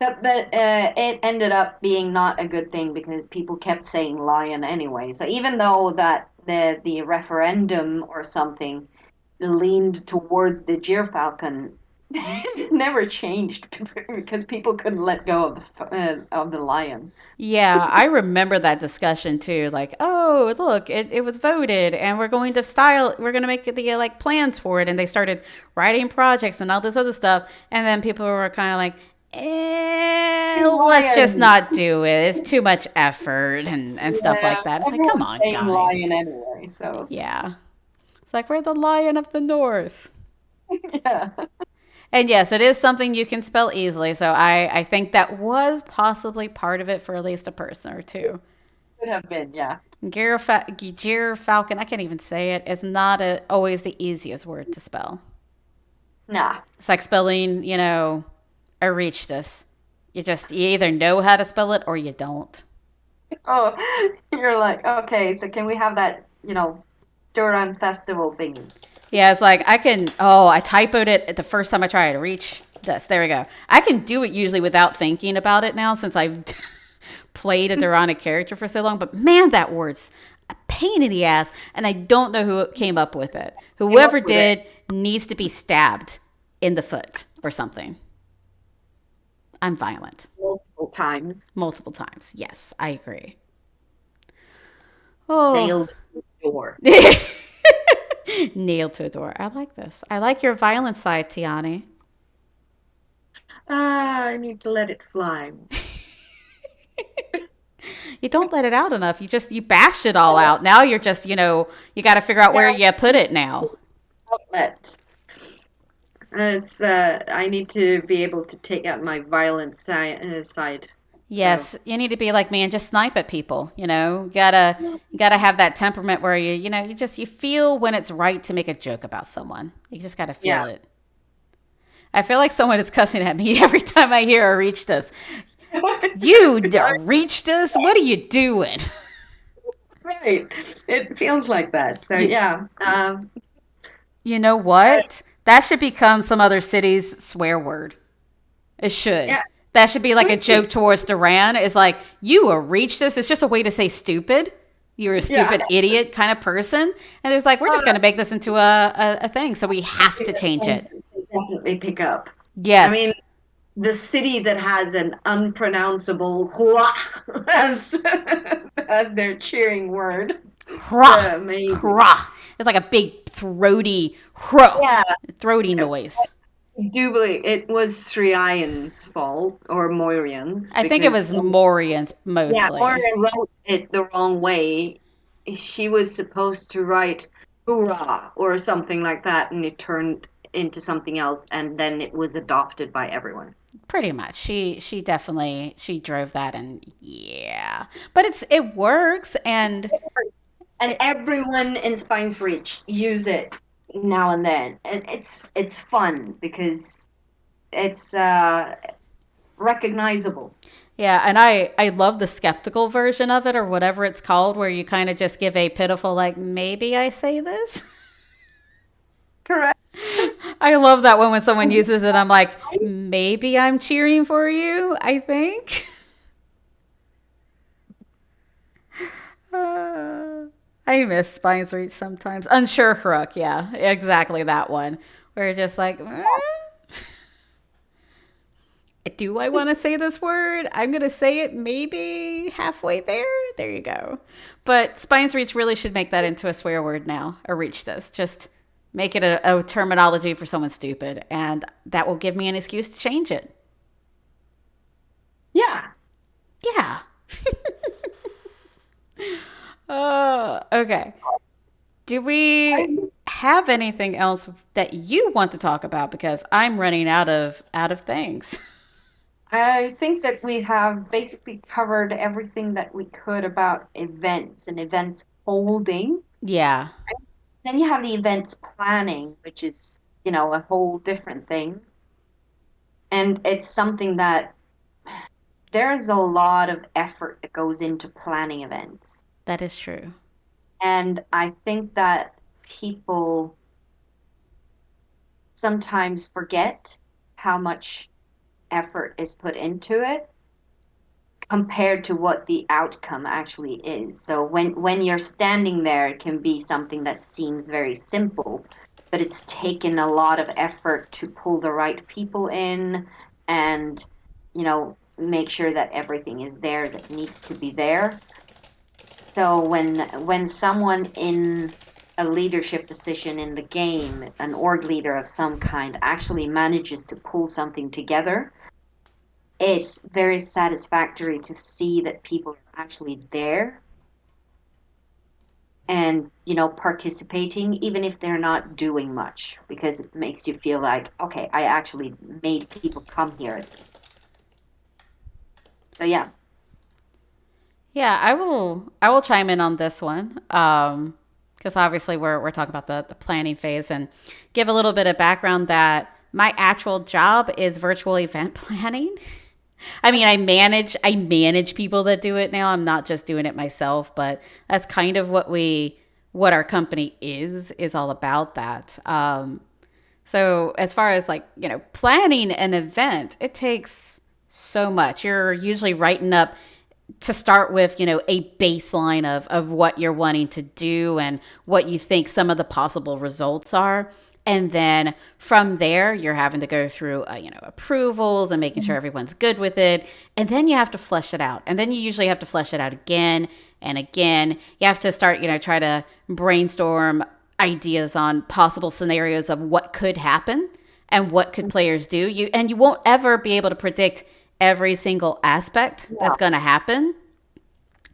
But it ended up being not a good thing because people kept saying lion anyway. So even though that the referendum or something leaned towards the gyrfalcon, It never changed because people couldn't let go of the lion. Yeah, I remember that discussion too. Like, oh, look, it was voted, and we're going to make the like plans for it. And they started writing projects and all this other stuff. And then people were kind of like, King let's just lion. not do it. It's too much effort and stuff Yeah, like that. It's like, come everyone's on, saying lion guys. anyway, so Yeah. It's like, we're the Lion of the North. yeah, And yes, it is something you can spell easily. So I think that was possibly part of it for at least a person or two. could have been, yeah. Gyrfalcon, I can't even say it, is not always the easiest word to spell. Nah. It's like spelling, Aristus. You either know how to spell it or you don't. Oh, you're like, okay, so can we have that, Duran festival thingy? Yeah, it's like I typoed it the first time I tried to reach this. There we go. I can do it usually without thinking about it now since I've played a Durrani character for so long. But man, that word's a pain in the ass. And I don't know who came up with it. Came Whoever up with it did needs to be stabbed in the foot or something. I'm violent. multiple times. Multiple times. Yes, I agree. Oh. Nailed the door. Nailed to a door. I like this. I like your violent side, Teani. Ah, I need to let it fly. You don't let it out enough. You bashed it all out. Now you're just, you got to figure out where Yeah, you put it now. outlet. It's I need to be able to take out my violent side. So Yes, you need to be like me and just snipe at people. You gotta have that temperament where you feel when it's right to make a joke about someone. You just gotta feel yeah, it. I feel like someone is cussing at me every time I hear or reach this. You reached us? What are you doing? right. It feels like that. So You, yeah, you know what? That should become some other city's swear word. It should. yeah. That should be like a Please do. joke towards Duran. Is like, you reached this. It's just a way to say stupid. You're a Yeah, stupid idiot kind of person. And there's like, we're just uh, going to make this into a thing. So we have to change it. definitely pick up. I mean, Yes. the city that has an unpronounceable as as their cheering word. It's Hurrah. amazing. Hurrah. It's like a big throaty, hurrah, Yeah, throaty noise. I do believe it was Sriayan's fault or Moirian's I think it because was Morians yeah, mostly. Moirian wrote it the wrong way. She was supposed to write hoorah or something like that, and it turned into something else, and then it was adopted by everyone. Pretty much. She definitely she drove that and yeah. But it works and And it, everyone in Spine's Reach use it now and then, and it's fun because it's recognizable. yeah, and I love the skeptical version of it or whatever it's called where you kind of just give a pitiful like maybe I say this. Correct. I love that when someone uses it I'm like maybe I'm cheering for you, I think. Uh, I miss Spine's Reach sometimes. Unsure Crook, yeah, exactly that one. Where you're just like, do I want to say this word? I'm going to say it maybe halfway there. There you go. But Spine's Reach really should make that into a swear word now, or reach this. Just make it a terminology for someone stupid, and that will give me an excuse to change it. Yeah. Yeah. Okay. Do we have anything else that you want to talk about? Because I'm running out of things. I think that we have basically covered everything that we could about events and events holding. Yeah, Then you have the events planning, which is, a whole different thing. And it's something that there's a lot of effort that goes into planning events. that is true. And I think that people sometimes forget how much effort is put into it compared to what the outcome actually is. So when you're standing there, it can be something that seems very simple, but it's taken a lot of effort to pull the right people in and, make sure that everything is there that needs to be there. So when someone in a leadership position in the game, an org leader of some kind, actually manages to pull something together, it's very satisfactory to see that people are actually there and, participating, even if they're not doing much, because it makes you feel like, okay, I actually made people come here. So yeah. Yeah, I will chime in on this one. Because obviously we're talking about the planning phase, and give a little bit of background that my actual job is virtual event planning. I mean, I manage people that do it now. I'm not just doing it myself, but that's kind of what our company is all about that. So as far as like, planning an event, it takes so much. You're usually writing up to start with, a baseline of what you're wanting to do and what you think some of the possible results are. And then from there, you're having to go through, approvals and making sure everyone's good with it. And then you have to flesh it out. And then you usually have to flesh it out again and again. You have to start, try to brainstorm ideas on possible scenarios of what could happen and what could players do. You won't ever be able to predict every single aspect Yeah. that's going to happen,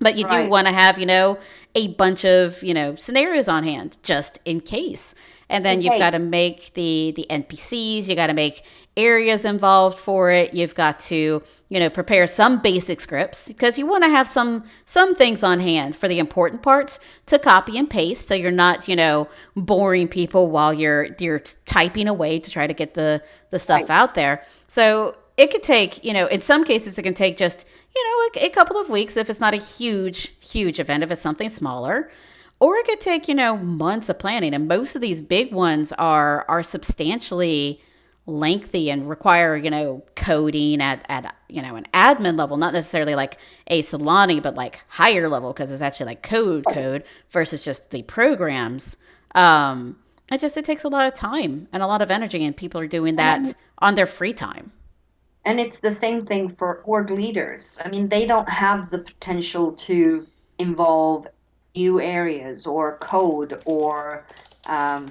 but you do Right. want to have, a bunch of, scenarios on hand just in case. And then you've Okay. got to make the NPCs, you got to make areas involved for it. You've got to, prepare some basic scripts because you want to have some things on hand for the important parts to copy and paste so you're not, boring people while you're typing away to try to get the stuff Right. out there. So it could take, in some cases, it can take just, a couple of weeks if it's not a huge event, if it's something smaller. Or it could take, months of planning. And most of these big ones are substantially lengthy and require, coding at an admin level, not necessarily like a Celani, but like higher level because it's actually like code versus just the programs. It takes a lot of time and a lot of energy, and people are doing that on their free time. And it's the same thing for org leaders. I mean, they don't have the potential to involve new areas or code or, um,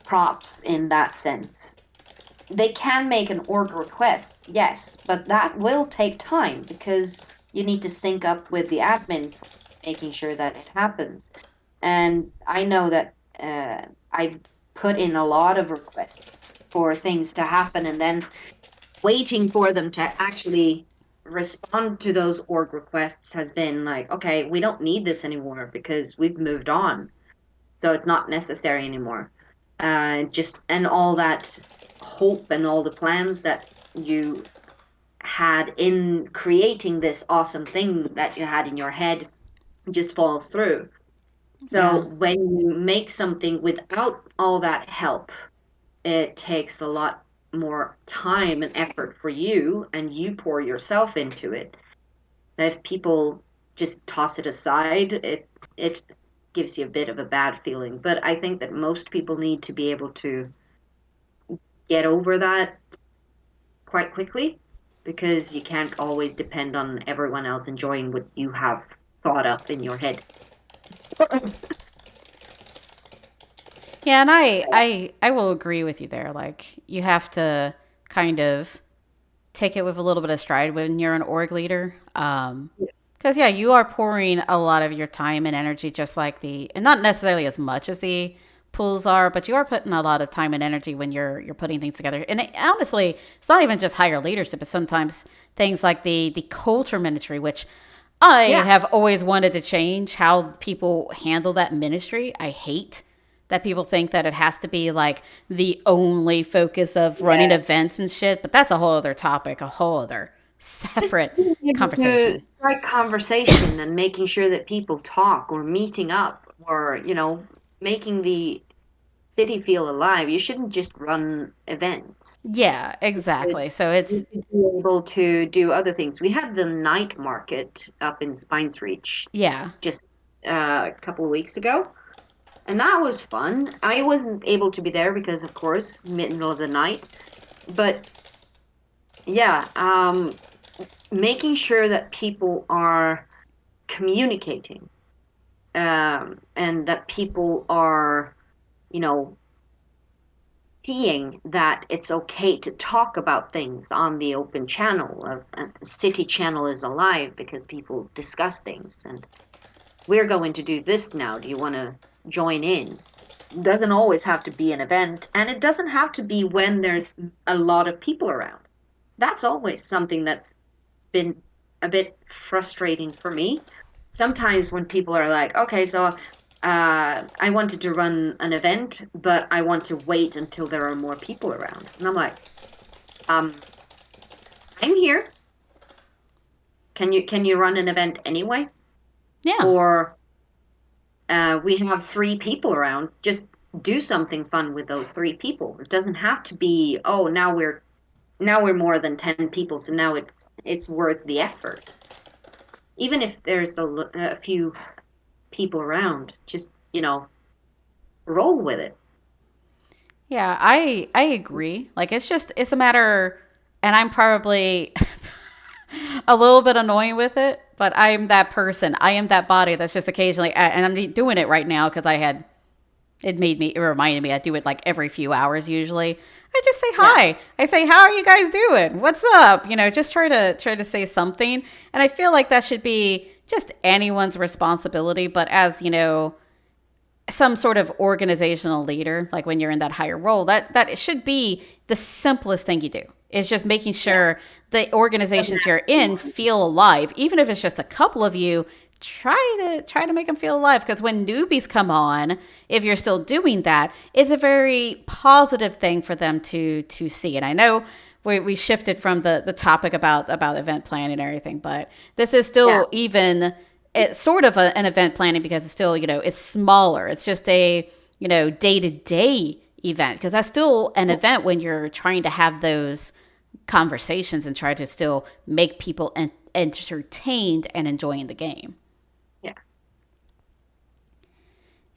props in that sense. They can make an org request, yes, but that will take time because you need to sync up with the admin, making sure that it happens. And I know that I've put in a lot of requests for things to happen, and then waiting for them to actually respond to those org requests has been like, okay, we don't need this anymore because we've moved on. So it's not necessary anymore. Just and all that hope and all the plans that you had in creating this awesome thing that you had in your head just falls through. So Yeah. when you make something without all that help, it takes a lot more time and effort for you, and you pour yourself into it. If people just toss it aside, it gives you a bit of a bad feeling. But I think that most people need to be able to get over that quite quickly because you can't always depend on everyone else enjoying what you have thought up in your head. Yeah, and I will agree with you there. Like you have to kind of take it with a little bit of stride when you're an org leader. Because yeah, you are pouring a lot of your time and energy, just like and not necessarily as much as the pools are, but you are putting a lot of time and energy when you're putting things together. And honestly, it's not even just higher leadership; it's sometimes things like the culture ministry, which I Yeah. have always wanted to change how people handle that ministry. I hate that people think that it has to be like the only focus of running Yeah. events and shit, but that's a whole other topic, a whole other Just separate being able to conversation. strike conversation and making sure that people talk or meeting up or, making the city feel alive. You shouldn't just run events. Yeah, Should- exactly. So You it's should be able to do other things. We had the night market up in Spines Reach yeah. just a couple of weeks ago, and that was fun. I wasn't able to be there because, of course, middle of the night. But yeah, making sure that people are communicating, and that people are, you know, seeing that it's okay to talk about things on the open channel. City channel is alive because people discuss things, and we're going to do this now. Do you want to join in? Doesn't always have to be an event, and it doesn't have to be when there's a lot of people around. That's always something that's been a bit frustrating for me. Sometimes when people are like, okay, so I wanted to run an event, but I want to wait until there are more people around. And I'm like, um, I'm here. Can you run an event anyway? Yeah. Or we have three people around. Just do something fun with those three people. It doesn't have to be, oh, now we're more than 10 people, so now it's worth the effort. Even if there's a few people around, just, roll with it. Yeah, I agree. Like it's a matter, and I'm probably a little bit annoying with it, but I'm that person. I am that body that's just occasionally, and I'm doing it right now because it reminded me I do it like every few hours usually. I just say Yeah. hi. I say, how are you guys doing? What's up? Just try to say something. And I feel like that should be just anyone's responsibility. But as, some sort of organizational leader, like when you're in that higher role, that it should be the simplest thing you do. It's just making sure the organizations you're in feel alive, even if it's just a couple of you. Try to make them feel alive, because when newbies come on, if you're still doing that, it's a very positive thing for them to see. And I know we shifted from the topic about event planning and everything, but this is Yeah. still even it's sort of an event planning, because it's still, it's smaller. It's just a, day to day event, because that's still an event when you're trying to have those conversations and try to still make people entertained and enjoying the game. Yeah.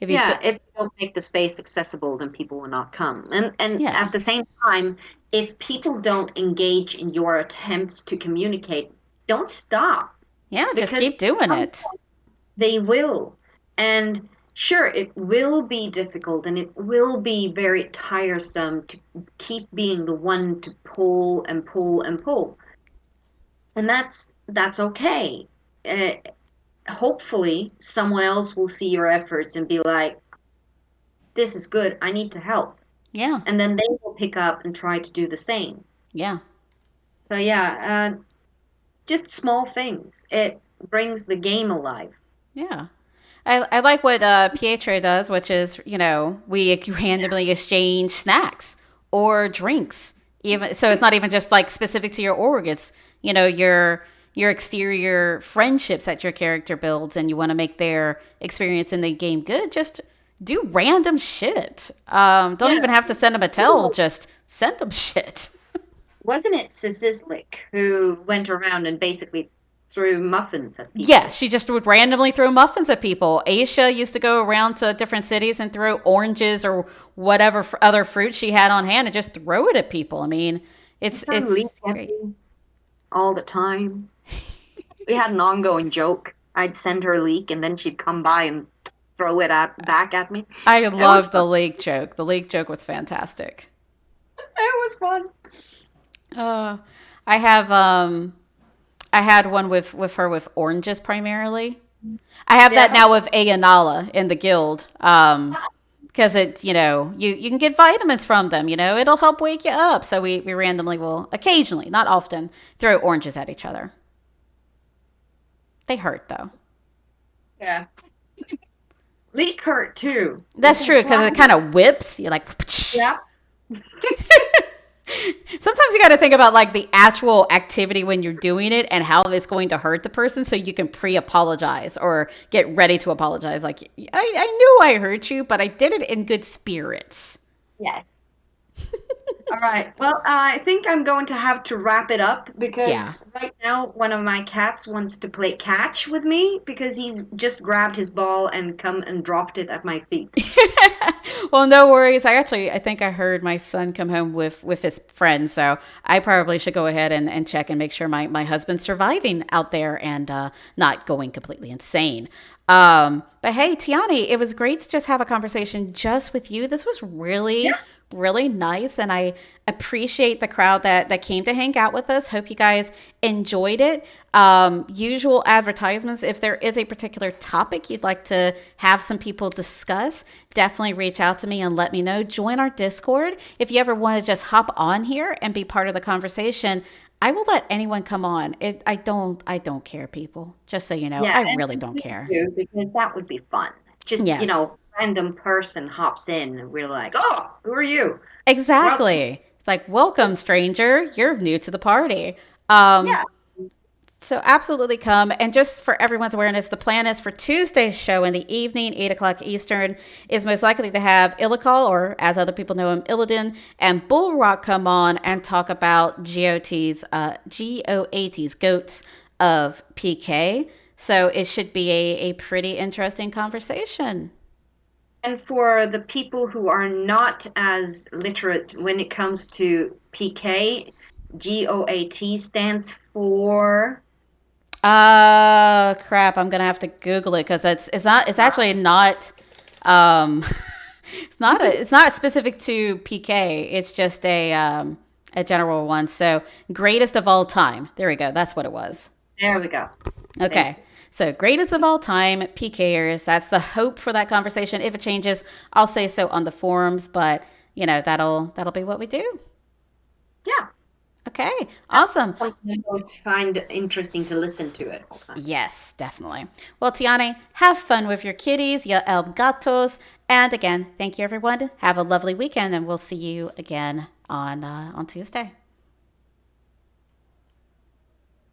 If you, Yeah, if you don't make the space accessible, then people will not come. And yeah, at the same time, if people don't engage in your attempts to communicate, don't stop, yeah, just because keep doing it. they will. And sure, it will be difficult and it will be very tiresome to keep being the one to pull and pull and pull. And that's okay. Uh, Hopefully, someone else will see your efforts and be like, this is good. I need to help. Yeah, And then they will pick up and try to do the same. yeah, So yeah, just small things. It brings the game alive. yeah. I like what Pietro does, which is, we randomly exchange snacks or drinks. Even so, it's not even just like specific to your org. It's, your exterior friendships that your character builds, and you want to make their experience in the game good. Just do random shit. Don't Yeah. even have to send them a tell. Just send them shit. Wasn't it Sizislik who went around and basically threw muffins at Yeah, people? she just would randomly throw muffins at people. Aisha used to go around to different cities and throw oranges or whatever other fruit she had on hand and just throw it at people. I mean, it's Her leak it's at great. me all the time. We had an ongoing joke. I'd send her a leak and then she'd come by and throw it back at me. I It was love fun. the lake joke. The lake joke was fantastic. It was fun. Uh, I have I had one with her with oranges primarily. I have that Yeah. now with Ayanala in the guild. Because you can get vitamins from them. It'll help wake you up. So we randomly will occasionally, not often, throw oranges at each other. They hurt though. Yeah. Leak hurt too. It That's just true, because it kind blinded. of whips. You're like, Yeah. sometimes you got to think about like the actual activity when you're doing it and how it's going to hurt the person, so you can pre-apologize or get ready to apologize. Like, I knew I hurt you, but I did it in good spirits. Yes. All right. Well, I think I'm going to have to wrap it up Yeah. because right now one of my cats wants to play catch with me because he's just grabbed his ball and come and dropped it at my feet. Well, no worries. I think I heard my son come home with his friend, so I probably should go ahead and check and make sure my husband's surviving out there and not going completely insane. But hey, Tiani, it was great to just have a conversation just with you. This was Yeah. really nice, and I appreciate the crowd that came to hang out with us. Hope you guys enjoyed it. Usual advertisements: if there is a particular topic you'd like to have some people discuss, definitely reach out to me and let me know. Join our Discord if you ever want to just hop on here and be part of the conversation. I will let anyone come on. I don't care, people. Just so you know, Yeah, I and really don't please care. do because that would be fun. Just, Yes. random person hops in and we're like, "Oh, who are you?" Well, Exactly. It's like, welcome, stranger. You're new to the party. yeah. So absolutely come. And just for everyone's awareness, the plan is for Tuesday's show in the evening, 8 o'clock Eastern, is most likely to have Illical, or as other people know him, Illidan, and Bullrock come on and talk about GOAT's goats of PK. So it should be a pretty interesting conversation. And for the people who are not as literate when it comes to PK, GOAT stands for Crap. I'm gonna have to Google it because it's actually not um it's not specific to PK. It's just a general one. So greatest of all time. There we go. That's what it was. there we go. Thank Okay. you. So greatest of all time PKers. That's the hope for that conversation. If it changes, I'll say so on the forums, but that'll be what we do. Yeah. Okay. Awesome. Something I'm going to find interesting to listen to it all the time. Yes, definitely. Well, Tiane, have fun with your kitties, your el gatos. And again, thank you, everyone. Have a lovely weekend, and we'll see you again on Tuesday.